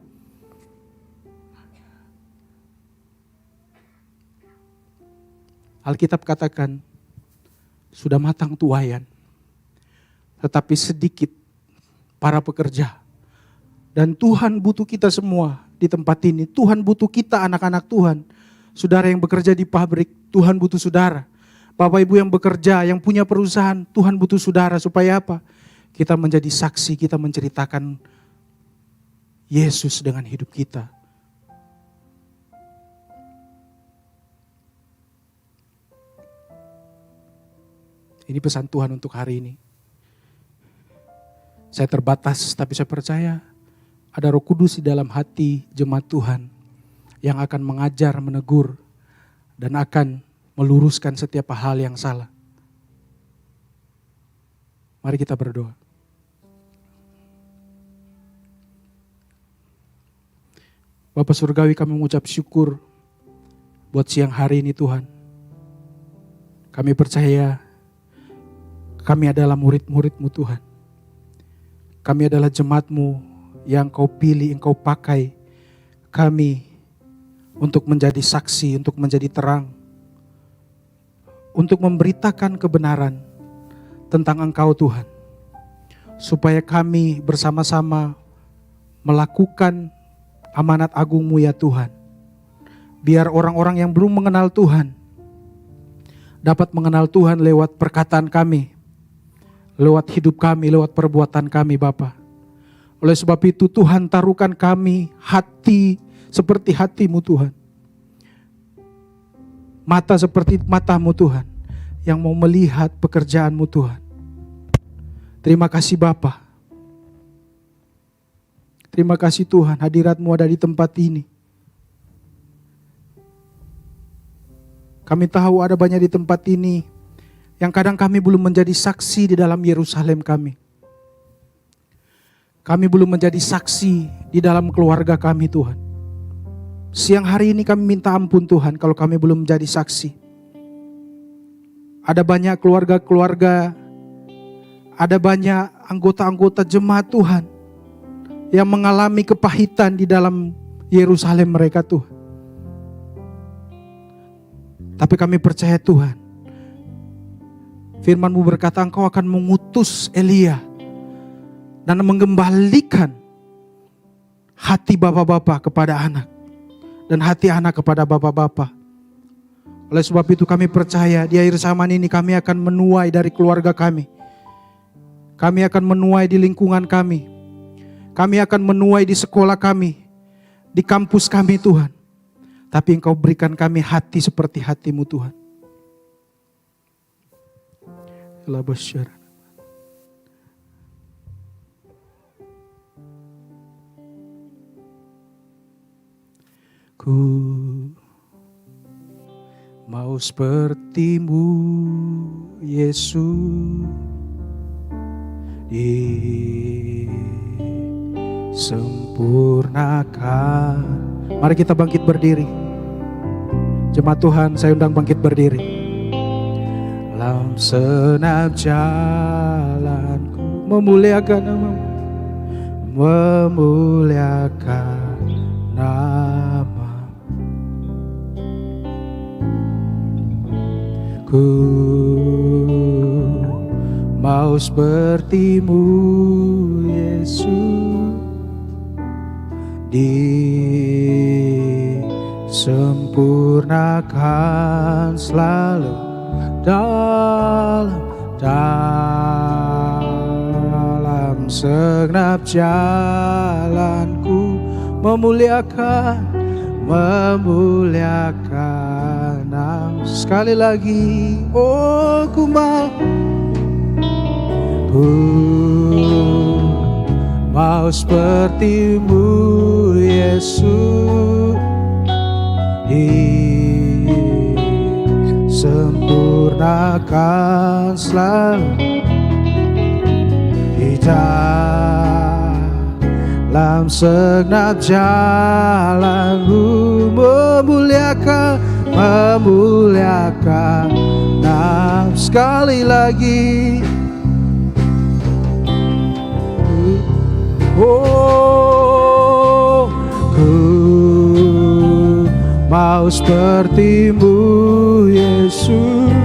Alkitab katakan, sudah matang tuaian, tetapi sedikit para pekerja. Dan Tuhan butuh kita semua di tempat ini. Tuhan butuh kita anak-anak Tuhan. Saudara yang bekerja di pabrik, Tuhan butuh saudara. Bapak Ibu yang bekerja, yang punya perusahaan, Tuhan butuh saudara. Supaya apa? Kita menjadi saksi, kita menceritakan Yesus dengan hidup kita. Ini pesan Tuhan untuk hari ini. Saya terbatas, tapi saya percaya ada Roh Kudus di dalam hati jemaat Tuhan yang akan mengajar, menegur, dan akan meluruskan setiap hal yang salah. Mari kita berdoa. Bapa Surgawi, kami mengucap syukur buat siang hari ini Tuhan. Kami percaya kami adalah murid-murid-Mu Tuhan. Kami adalah jemaat-Mu yang Kau pilih, yang Kau pakai kami untuk menjadi saksi, untuk menjadi terang. untuk memberitakan kebenaran tentang Engkau Tuhan. Supaya kami bersama-sama melakukan amanat agung-Mu ya Tuhan. Biar orang-orang yang belum mengenal Tuhan dapat mengenal Tuhan lewat perkataan kami, lewat hidup kami, lewat perbuatan kami Bapa. Oleh sebab itu Tuhan taruhkan kami hati seperti hati-Mu Tuhan. Mata seperti mata-Mu Tuhan, yang mau melihat pekerjaan-Mu Tuhan. Terima kasih Bapa. Terima kasih Tuhan, hadirat-Mu ada di tempat ini. Kami tahu ada banyak di tempat ini yang kadang kami belum menjadi saksi di dalam Yerusalem kami. Kami belum menjadi saksi di dalam keluarga kami Tuhan. Siang hari ini kami minta ampun Tuhan kalau kami belum menjadi saksi. Ada banyak keluarga-keluarga, ada banyak anggota-anggota jemaat Tuhan yang mengalami kepahitan di dalam Yerusalem mereka Tuhan. Tapi kami percaya Tuhan, firman-Mu berkata Engkau akan mengutus Elia dan mengembalikan hati bapak-bapak kepada anak dan hati anak kepada bapak-bapak. Oleh sebab itu kami percaya di akhir zaman ini kami akan menuai dari keluarga kami. Kami akan menuai di lingkungan kami. Kami akan menuai di sekolah kami, di kampus kami Tuhan. Tapi Engkau berikan kami hati seperti hati-Mu Tuhan. Ku mau seperti-Mu Yesus, disempurnakan. Mari kita bangkit berdiri. Jemaat Tuhan, saya undang bangkit berdiri. Dalam senap jalanku memuliakan nama-Mu, memuliakan nama. Ku mau seperti-Mu Yesus, disempurnakan selalu dalam segenap jalanku, memuliakan nama. Sekali lagi, oh ku mau seperti-Mu Yesus, disempurnakan selalu di dalam segenap jalanku, memuliakan nama. Sekali lagi, oh ku mau seperti-Mu Yesus,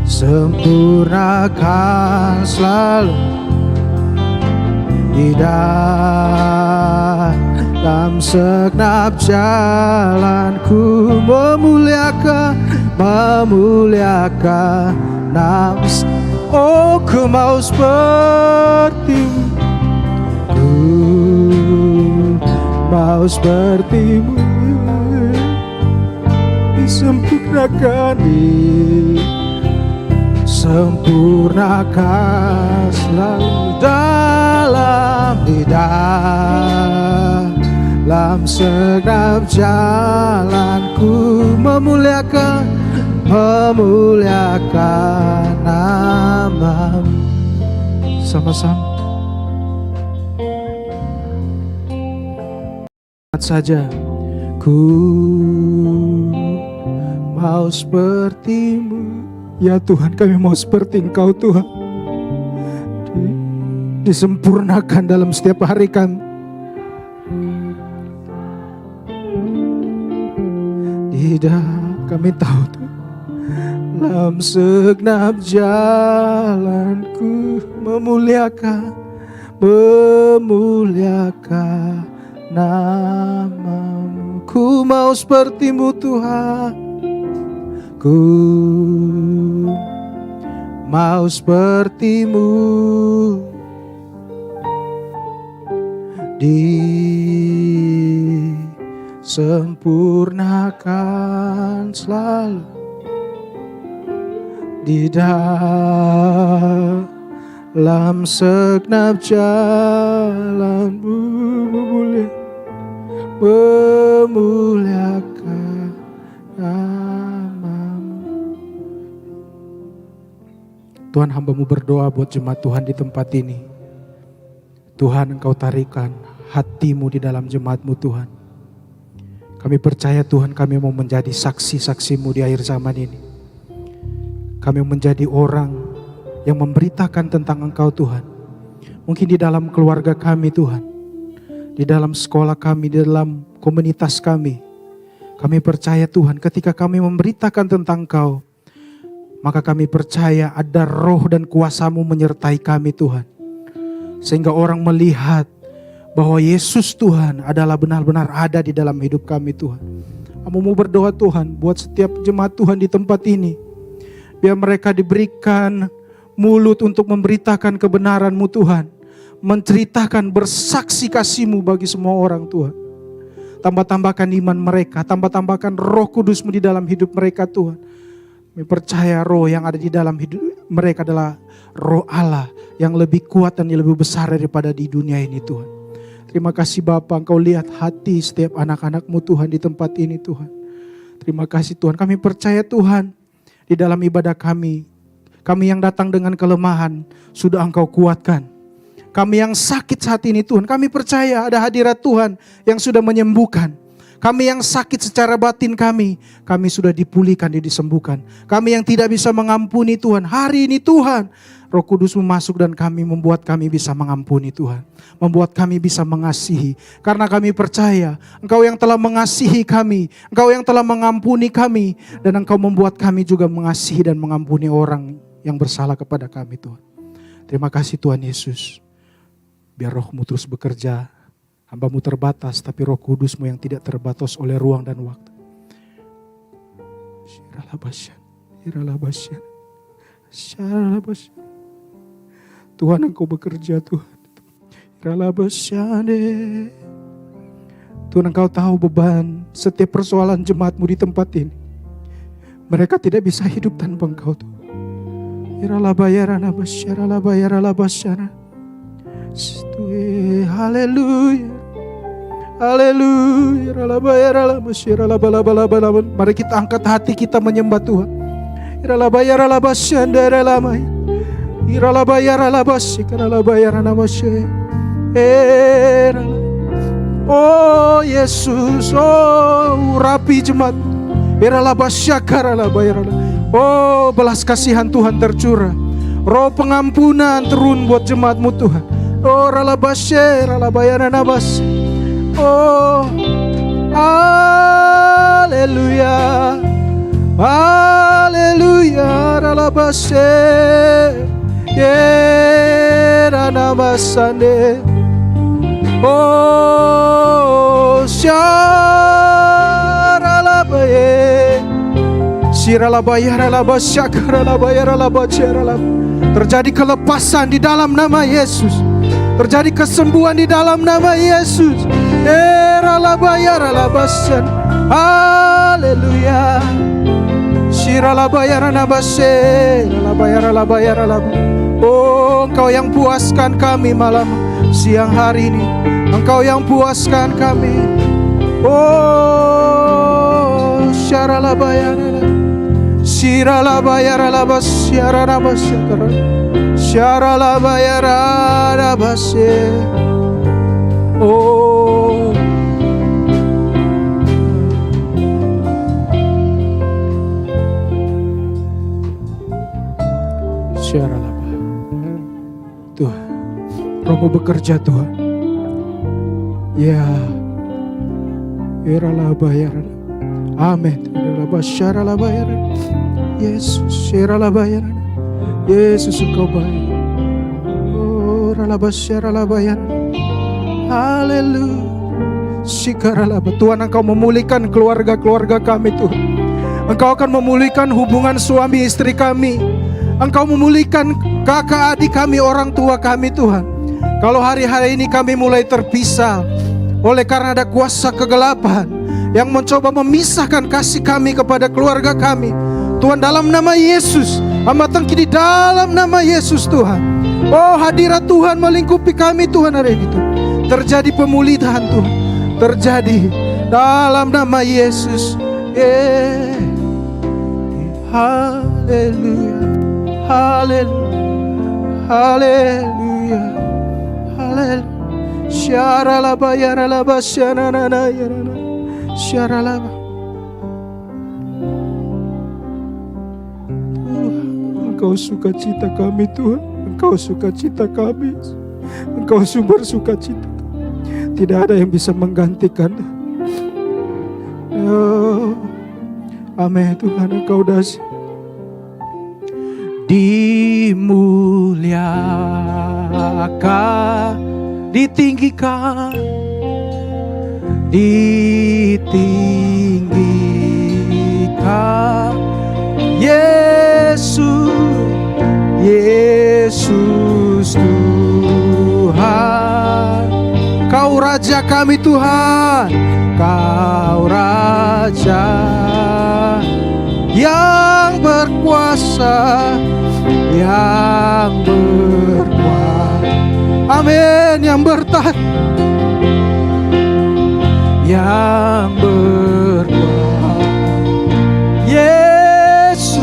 disempurnakan selalu di dalam segenap jalanku, memuliakan nama. Oh ku mau seperti-Mu, ku mau seperti-Mu, disempurnakan selalu di dalam segenap jalanku, memuliakan nama-Mu. Sama-sama saja, ku mau seperti-Mu ya Tuhan. Kami mau seperti Engkau Tuhan, disempurnakan dalam setiap hari kami, di Tidak, kami tahu Tuhan. Dalam segenap jalanku memuliakan namamu. Ku mau sepertimu Tuhan, ku mau sepertimu, disempurnakan selalu di dalam segenap jalanmu, memuliakan namamu. Tuhan, hamba-Mu berdoa buat jemaat Tuhan di tempat ini. Tuhan, Engkau tarikan hatimu di dalam jemaat-Mu Tuhan. Kami percaya Tuhan, kami mau menjadi saksi-saksi-Mu di akhir zaman ini. Kami menjadi orang yang memberitakan tentang Engkau Tuhan. Mungkin di dalam keluarga kami Tuhan, di dalam sekolah kami, di dalam komunitas kami. Kami percaya Tuhan, ketika kami memberitakan tentang Engkau, maka kami percaya ada roh dan kuasa-Mu menyertai kami Tuhan. Sehingga orang melihat bahwa Yesus Tuhan adalah benar-benar ada di dalam hidup kami Tuhan. Kami mau berdoa Tuhan buat setiap jemaat Tuhan di tempat ini. Biar mereka diberikan mulut untuk memberitakan kebenaran-Mu Tuhan. Menceritakan bersaksi kasih-Mu bagi semua orang Tuhan. Tambah-tambahkan iman mereka, tambah-tambahkan roh kudus-Mu di dalam hidup mereka Tuhan. Kami percaya roh yang ada di dalam hidup mereka adalah roh Allah yang lebih kuat dan yang lebih besar daripada di dunia ini Tuhan. Terima kasih Bapa, Engkau lihat hati setiap anak-anak-Mu Tuhan di tempat ini Tuhan. Terima kasih Tuhan, kami percaya Tuhan. Di dalam ibadah kami yang datang dengan kelemahan, sudah Engkau kuatkan. Kami yang sakit saat ini Tuhan, kami percaya ada hadirat Tuhan yang sudah menyembuhkan. Kami yang sakit secara batin kami sudah dipulihkan dan disembuhkan. Kami yang tidak bisa mengampuni Tuhan, hari ini Tuhan, Roh Kudus-Mu masuk dan membuat kami bisa mengampuni Tuhan. Membuat kami bisa mengasihi. Karena kami percaya Engkau yang telah mengasihi kami. Engkau yang telah mengampuni kami. Dan Engkau membuat kami juga mengasihi dan mengampuni orang yang bersalah kepada kami Tuhan. Terima kasih Tuhan Yesus. Biar Roh-Mu terus bekerja. Hamba-Mu terbatas tapi Roh Kudus-Mu yang tidak terbatas oleh ruang dan waktu. Tuhan Engkau bekerja Tuhan. Tuhan Engkau tahu beban setiap persoalan jemaat-Mu di tempat ini. Mereka tidak bisa hidup tanpa Engkau Tuhan. Haleluya. Haleluya. Mari kita angkat hati kita menyembah Tuhan. Oh Yesus, oh urapi jemaat. Oh belas kasihan Tuhan tercurah. Roh pengampunan turun buat jemaat-Mu Tuhan. Oh oh haleluya. Haleluya. Oh terjadi kelepasan di dalam nama Yesus. Terjadi kesembuhan di dalam nama Yesus. Haleluya. Oh Engkau yang puaskan kami malam siang hari ini. Engkau yang puaskan kami. Oh syaralabayara. Syaralabayara labasyara nabasyara. Syaralabayara nabasye. Oh syaralaba. Tuhan, Roh-Mu bekerja Tuhan. Ya. Iralabayara. Amin. Yesus, Yesus Engkau baik. Oh, haleluya. Tuhan, Engkau memulihkan keluarga-keluarga kami Tuhan. Engkau akan memulihkan hubungan suami istri kami. Engkau memulihkan kakak adik kami, orang tua kami Tuhan. Kalau hari-hari ini kami mulai terpisah oleh karena ada kuasa kegelapan yang mencoba memisahkan kasih kami kepada keluarga kami, Tuhan, dalam nama Yesus, hamba tangki di dalam nama Yesus Tuhan. Oh, hadirat Tuhan melingkupi kami Tuhan hari ini Tuhan. Terjadi pemulihan Tuhan, terjadi dalam nama Yesus. Haleluya, haleluya, haleluya, haleluya. Syaralaba yaralaba syananana yarana syaralaba. Engkau sukacita kami Tuhan, Engkau sukacita kami, Engkau sumber sukacita. Tidak ada yang bisa menggantikan. Oh, amin Tuhan, Engkau dahsyat. Dimuliakan, ditinggikan, ditinggikan, Yesus, Yesus Tuhan. Kau Raja kami Tuhan, Kau Raja yang berkuasa, yang berkuasa, amin, yang bertahan, yang berkuasa, Yesus,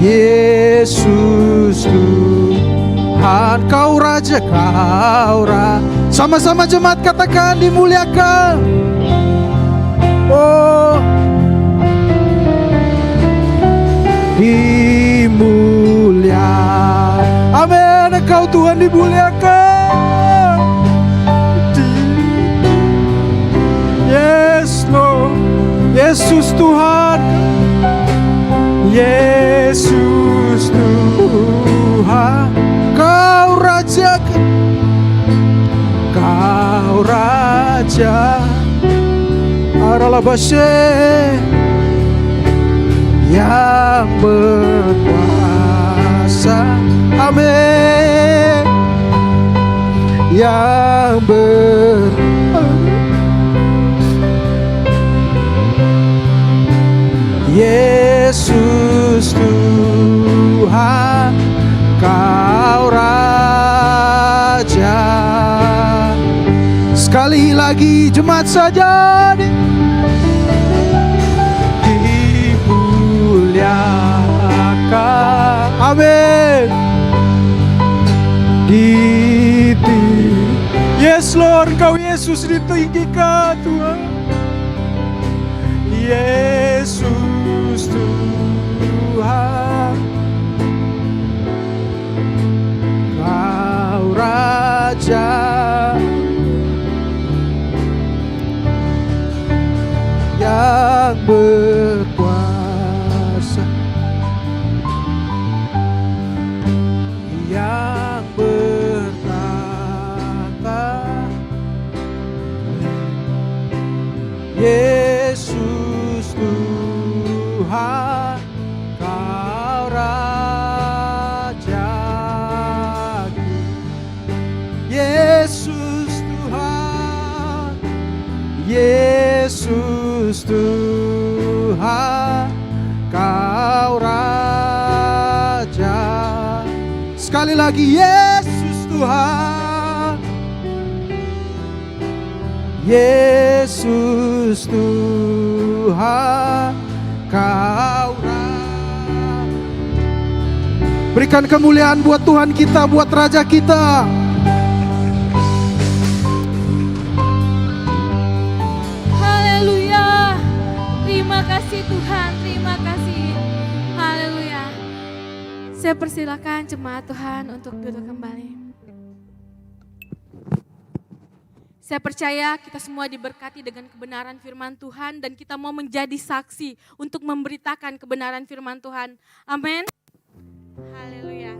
Yesus Tuhan. Kau Raja, Kau Raja. Sama-sama jemaat katakan, dimuliakan. Oh, dimuliakan. Amin, Engkau Tuhan dimuliakan. Yes Lord, Yesus Tuhan, Yesus Tuhan. Kau Raja, Kau Raja, Aralabashe, yang berkuasa, amin, yang Yesus Tuhan, Kau Raja. Sekali lagi jemaat saja, dimuliakan, amin, yes Lord, Kau Yesus ditinggikan Tuhan, Yesus Tuhan, Kau Raja yang berkuasa, yang bertata, Yesus Tuhan, Kau Raja, Yesus Tuhan, Yesus Tuhan, Kau Raja. Sekali lagi, Yesus Tuhan, Yesus Tuhan, Kau Raja. Berikan kemuliaan buat Tuhan kita, buat Raja kita. Haleluya. Terima kasih Tuhan, terima kasih. Haleluya. Saya persilakan jemaat Tuhan untuk duduk kembali. Saya percaya kita semua diberkati dengan kebenaran firman Tuhan dan kita mau menjadi saksi untuk memberitakan kebenaran firman Tuhan. Amin. Haleluya.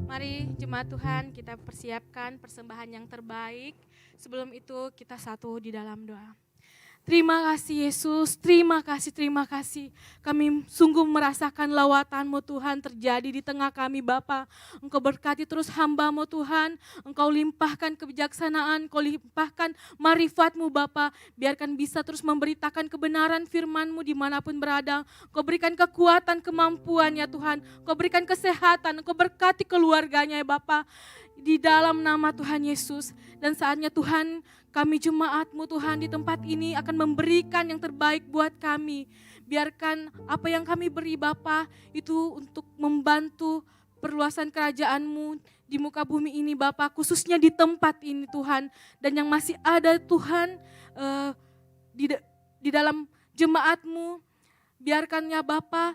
Mari jemaat Tuhan kita persiapkan persembahan yang terbaik. Sebelum itu kita satu di dalam doa. Terima kasih Yesus, terima kasih. Kami sungguh merasakan lawatan-Mu Tuhan terjadi di tengah kami Bapa. Engkau berkati terus hamba-Mu Tuhan, Engkau limpahkan kebijaksanaan, Engkau limpahkan marifat-Mu Bapa. Biarkan bisa terus memberitakan kebenaran firman-Mu dimanapun berada. Engkau berikan kekuatan, kemampuan ya Tuhan. Engkau berikan kesehatan, Engkau berkati keluarganya ya Bapa. Di dalam nama Tuhan Yesus. Dan saatnya Tuhan, kami jemaat-Mu Tuhan di tempat ini akan memberikan yang terbaik buat kami. Biarkan apa yang kami beri Bapa itu untuk membantu perluasan kerajaan-Mu di muka bumi ini Bapa, khususnya di tempat ini Tuhan. Dan yang masih ada Tuhan di dalam jemaat-Mu, biarkan ya Bapa,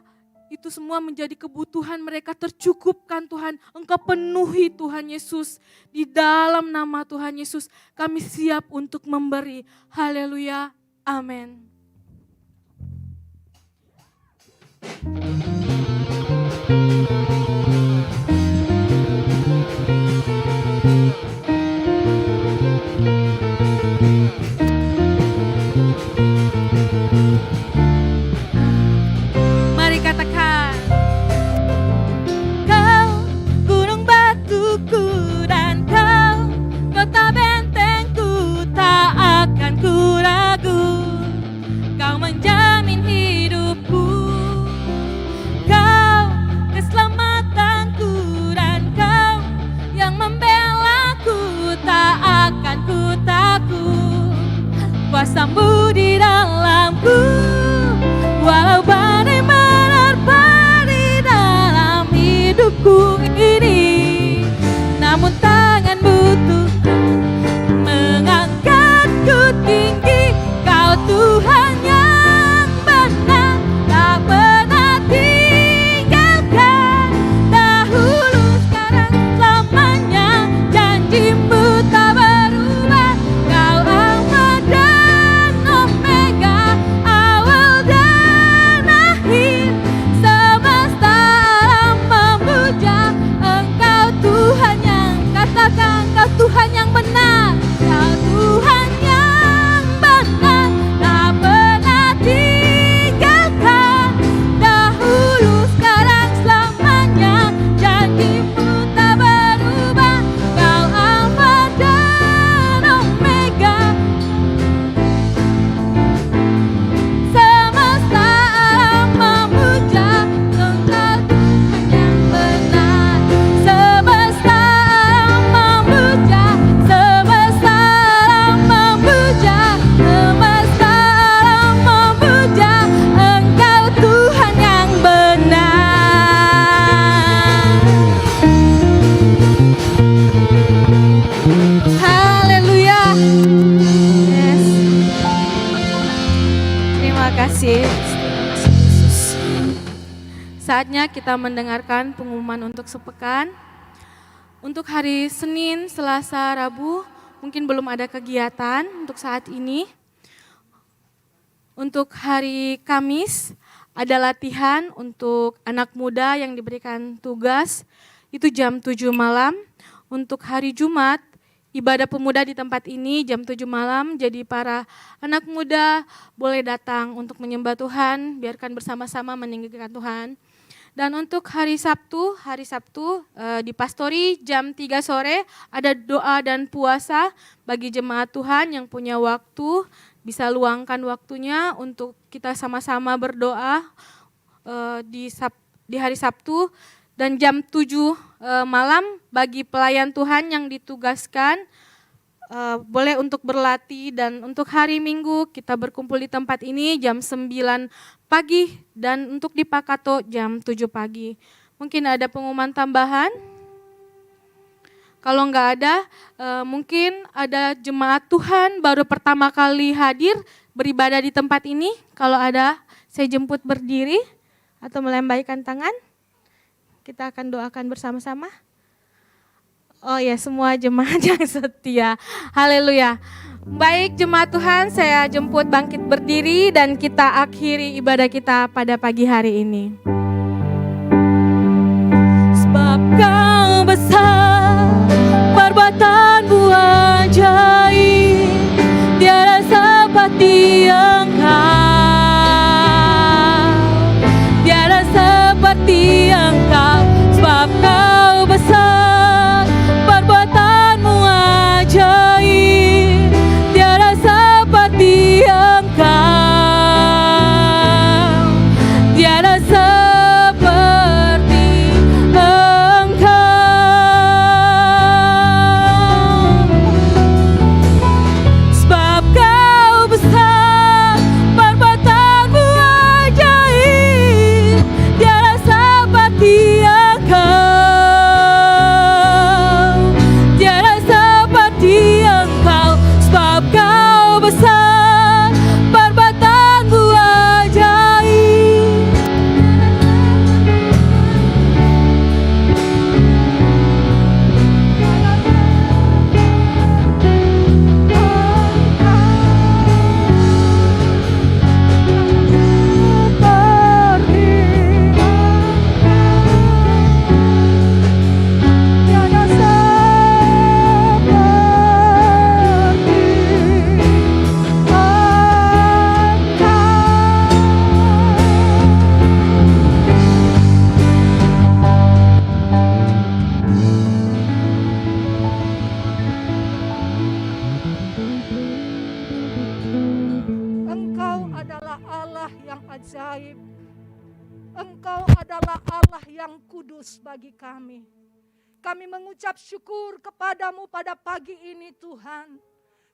itu semua menjadi kebutuhan mereka tercukupkan Tuhan. Engkau penuhi Tuhan Yesus. Di dalam nama Tuhan Yesus kami siap untuk memberi. Haleluya. Amin. Mari katakan. Kau gunung batuku dan kau kota bentengku, tak akan ku ragu. Kau menjamin hidupku. Kau keselamatanku dan kau yang membelaku, tak akan ku takut. Kuasa-Mu di dalamku, walau badai menerpa di dalam hidupku ini, namun tangan-Mu Tuhan mengangkatku tinggi. Kau Tuhan yang benar, tak pernah tinggalkan. Dahulu, sekarang, selamanya, janji-Mu tak berubah. Kau Alfa dan Omega, awal dan akhir. Semesta alam memuja Engkau Tuhan yang, katakan, Kau Tuhan yang benar. Kau Tuhan yang benar, tak pernah tinggalkan. Dahulu, sekarang, selamanya, janji-Mu tak berubah. Kau Alfa dan Omega. Semesta alam memuja Engkau Tuhan yang benar. Semesta alam memuja, semesta alam memuja, semesta alam memuja Engkau Tuhan yang benar. Haleluya. Yes. Terima kasih Yesus. Saatnya kita mendengarkan pengumuman untuk sepekan. Untuk hari Senin, Selasa, Rabu mungkin belum ada kegiatan untuk saat ini. Untuk hari Kamis ada latihan untuk anak muda yang diberikan tugas, itu jam 7 malam. Untuk hari Jumat, ibadah pemuda di tempat ini jam 7 malam, jadi para anak muda boleh datang untuk menyembah Tuhan, biarkan bersama-sama meninggikan Tuhan. Dan untuk hari Sabtu di Pastori jam 3 sore ada doa dan puasa bagi jemaat Tuhan yang punya waktu, bisa luangkan waktunya untuk kita sama-sama berdoa di hari Sabtu. Dan jam 7 malam bagi pelayan Tuhan yang ditugaskan boleh untuk berlatih. Dan untuk hari Minggu kita berkumpul di tempat ini jam 9 pagi dan untuk di Pakato jam 7 pagi. Mungkin ada pengumuman tambahan? Kalau enggak ada, mungkin ada jemaat Tuhan baru pertama kali hadir beribadah di tempat ini. Kalau ada, saya jemput berdiri atau melambaikan tangan. Kita akan doakan bersama-sama. Oh ya, semua jemaat yang setia. Haleluya. Baik jemaat Tuhan, saya jemput bangkit berdiri dan kita akhiri ibadah kita pada pagi hari ini. Sebab Kau besar, perbuatanmu ajaib, tiada seperti Engkau, tiada seperti Engkau. Sebab Kau besar, perbuatanmu ajaib, tiada seperti Engkau, tiada seperti Engkau. Sebab Kau besar, perbuatanmu ajaib, tiada seperti Engkau, tiada seperti Engkau. Sebab Kau besar, perbuatanmu ajaib. Engkau adalah Allah yang ajaib. Engkau adalah Allah yang kudus bagi kami. Kami mengucap syukur kepadamu pada pagi ini Tuhan.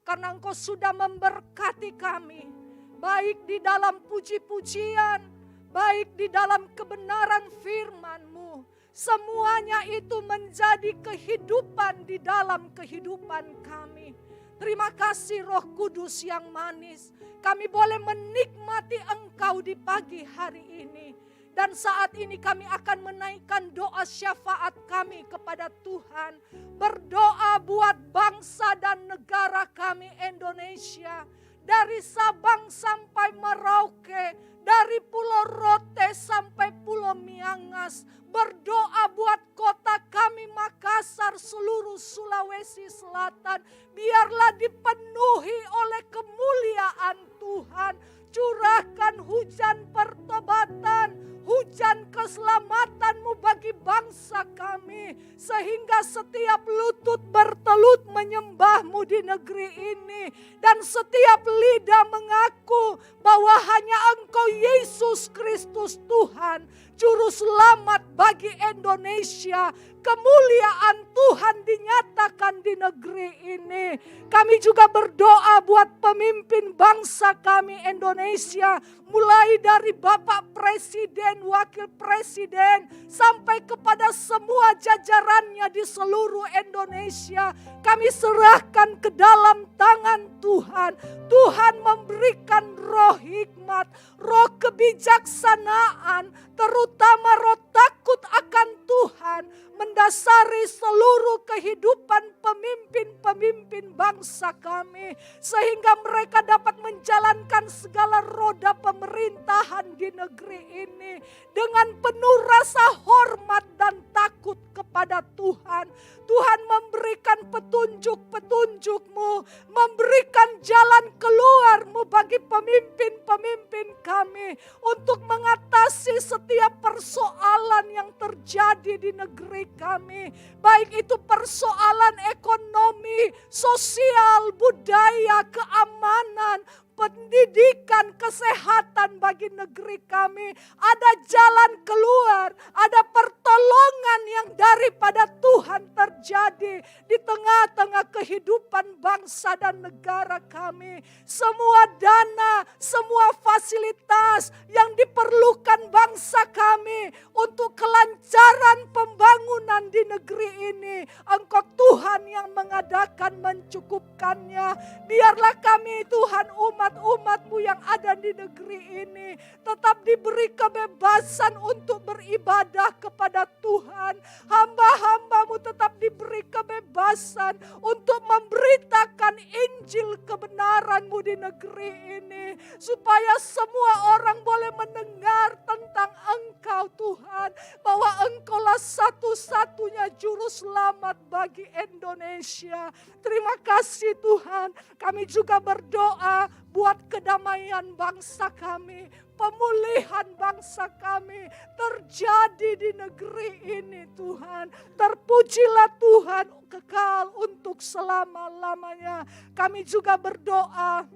Karena Engkau sudah memberkati kami. Baik di dalam puji-pujian, baik di dalam kebenaran firman-Mu. Semuanya itu menjadi kehidupan di dalam kehidupan kami. Terima kasih Roh Kudus yang manis. Kami boleh menikmati Engkau di pagi hari ini. Dan saat ini kami akan menaikkan doa syafaat kami kepada Tuhan. Berdoa buat bangsa dan negara kami Indonesia. Dari Sabang sampai Merauke, dari Pulau Rote sampai Pulau Miangas. Berdoa buat kota kami Makassar, seluruh Sulawesi Selatan. Biarlah dipenuhi oleh kemuliaan Tuhan. Curahkan hujan pertobatan, hujan keselamatan-Mu bagi bangsa kami. Sehingga setiap lutut bertelut menyembah-Mu di negeri ini. Dan setiap lidah mengaku bahwa hanya Engkau Yesus Kristus Tuhan, Juru Selamat bagi Indonesia. Kemuliaan Tuhan dinyatakan di negeri ini. Kami juga berdoa buat pemimpin bangsa kami Indonesia. Mulai dari Bapak Presiden, Wakil Presiden, sampai kepada semua jajarannya di seluruh Indonesia. Kami serahkan ke dalam tangan Tuhan. Tuhan memberikan roh hikmat, roh kebijaksanaan, terutama roh takut akan Tuhan, mendasari seluruh kehidupan pemimpin-pemimpin bangsa kami. Sehingga mereka dapat menjalankan segala roda pemerintahan di negeri ini dengan penuh rasa hormat dan takut kepada Tuhan. Tuhan memberikan petunjuk-petunjuk-Mu, memberikan jalan keluar-Mu bagi pemimpin-pemimpin kami untuk mengatasi setiap persoalan yang terjadi di negeri kami. Baik itu persoalan ekonomi, sosial, budaya, keamanan, pendidikan, kesehatan bagi negeri kami. Ada jalan keluar, ada pertolongan yang daripada Tuhan terjadi di tengah-tengah kehidupan bangsa dan negara kami. Semua dana, semua fasilitas yang diperlukan bangsa kami untuk kelancaran pembangunan di negeri ini, Engkau Tuhan yang mengadakan mencukupkannya. Biarlah kami Tuhan umat-umat-Mu yang ada di negeri ini tetap diberi kebebasan untuk beribadah kepada Tuhan. Hamba-hamba-Mu tetap diberi kebebasan untuk untuk memberitakan Injil kebenaran-Mu di negeri ini. Supaya semua orang boleh mendengar tentang Engkau Tuhan. Bahwa Engkaulah satu-satunya juru selamat bagi Indonesia. Terima kasih Tuhan. Kami juga berdoa buat kedamaian bangsa kami. Pemulihan bangsa kami terjadi di negeri ini Tuhan. Terpujilah Tuhan kekal untuk selama-lamanya. Kami juga berdoa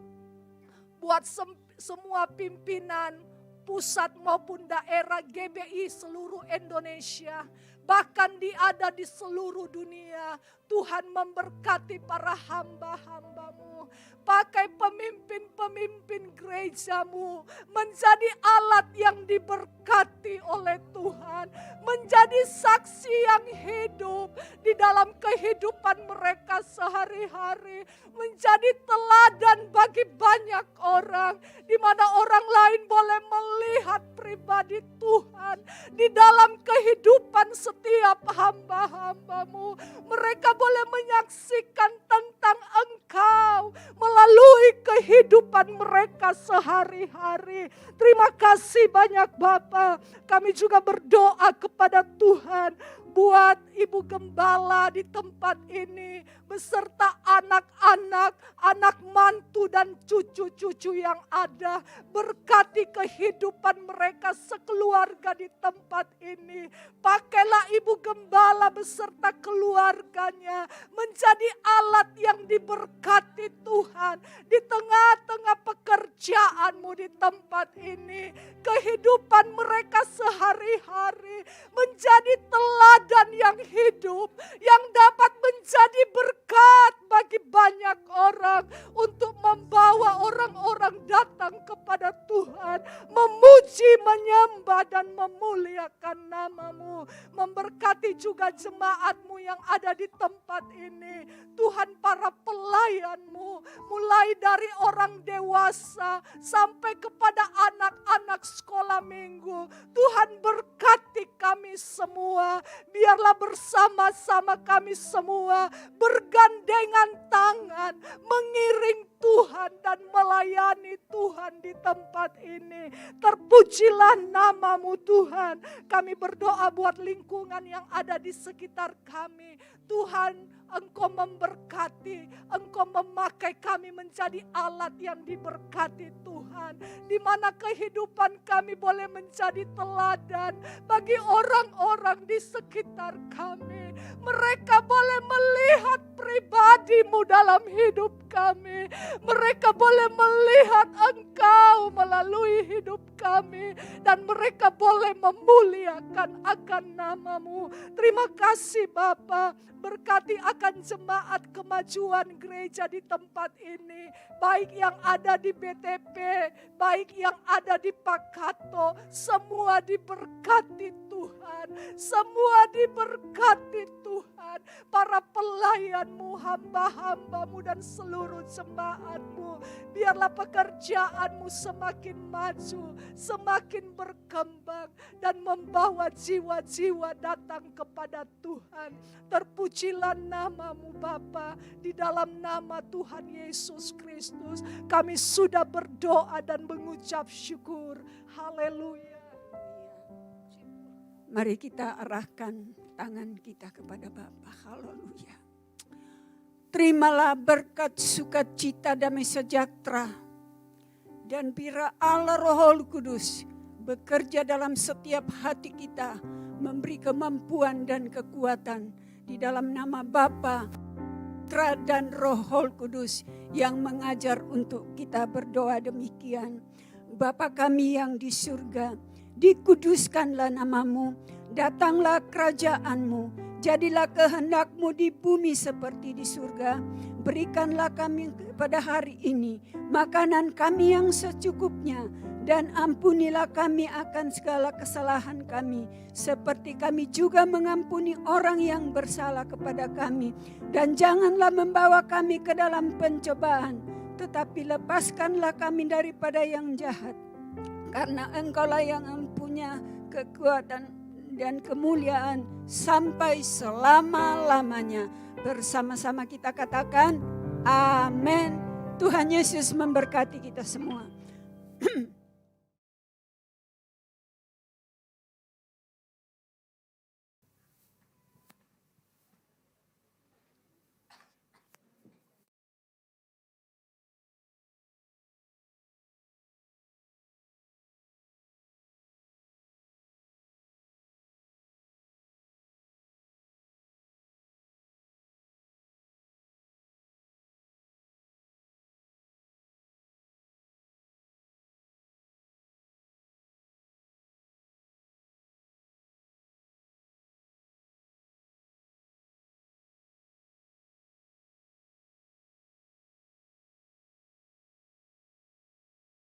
buat semua pimpinan pusat maupun daerah GBI seluruh Indonesia. Bahkan ada di seluruh dunia. Tuhan memberkati para hamba-hamba-Mu. Pakai pemimpin-pemimpin gereja-Mu menjadi alat yang diberkati oleh Tuhan. Menjadi saksi yang hidup di dalam kehidupan mereka sehari-hari. Menjadi teladan bagi banyak orang. Di mana orang lain boleh melihat pribadi Tuhan. Di dalam kehidupan setiap hamba-hamba-Mu. Mereka boleh menyaksikan tentang Engkau melalui kehidupan mereka sehari-hari. Terima kasih banyak Bapa. Kami juga berdoa kepada Tuhan buat Ibu Gembala di tempat ini beserta anak-anak, anak mantu dan cucu-cucu yang ada. Berkati kehidupan mereka sekeluarga di tempat ini. Pakailah Ibu Gembala beserta keluarganya menjadi alat yang diberkati Tuhan di tengah-tengah pekerjaan-Mu di tempat ini. Kehidupan mereka sehari-hari menjadi teladan yang hidup yang dapat menjadi berkat bagi banyak orang untuk membawa orang-orang datang kepada Tuhan, memuji, menyembah dan memuliakan nama-Mu. Memberkati juga jemaat-Mu yang ada di tempat ini. Tuhan, para pelayan-Mu, mulai dari orang dewasa sampai kepada anak-anak sekolah minggu. Tuhan, berkati kami semua. Biarlah bersama-sama kami semua bergandengan tangan, mengiring Tuhan dan melayani Tuhan di tempat ini. Terpujilah nama-Mu Tuhan. Kami berdoa buat lingkungan yang ada di sekitar kami. Tuhan, Engkau memberkati, Engkau memakai kami menjadi alat yang diberkati Tuhan. Di mana kehidupan kami boleh menjadi teladan bagi orang-orang di sekitar kami. Mereka boleh melihat pribadi-Mu dalam hidup kami. Mereka boleh melihat Engkau melalui hidup kami. Dan mereka boleh memuliakan akan nama-Mu. Terima kasih Bapa. Berkati akan jemaat kemajuan gereja di tempat ini. Baik yang ada di BTP, baik yang ada di Pakato. Semua diberkati Tuhan. Semua diberkati Tuhan. Para pelayan-Mu, hamba-hamba-Mu dan seluruh jemaat-Mu. Biarlah pekerjaan-Mu semakin maju, semakin berkembang. Dan membawa jiwa-jiwa datang kepada Tuhan. Terpujilah nama-Mu Bapa. Di dalam nama Tuhan Yesus Kristus kami sudah berdoa dan mengucap syukur. Haleluya. Mari kita arahkan tangan kita kepada Bapa. Haleluya. Terimalah berkat sukacita damai sejahtera dan biar Allah Roh Kudus bekerja dalam setiap hati kita, memberi kemampuan dan kekuatan di dalam nama Bapa, Putra dan Roh Kudus yang mengajar untuk kita berdoa demikian. Bapa kami yang di surga, dikuduskanlah nama-Mu, datanglah kerajaan-Mu, jadilah kehendak-Mu di bumi seperti di surga. Berikanlah kami pada hari ini makanan kami yang secukupnya, dan ampunilah kami akan segala kesalahan kami, seperti kami juga mengampuni orang yang bersalah kepada kami. Dan janganlah membawa kami ke dalam pencobaan, tetapi lepaskanlah kami daripada yang jahat. Karena Engkaulah yang mempunyai kekuatan dan kemuliaan sampai selama-lamanya. Bersama-sama kita katakan, amin. Tuhan Yesus memberkati kita semua.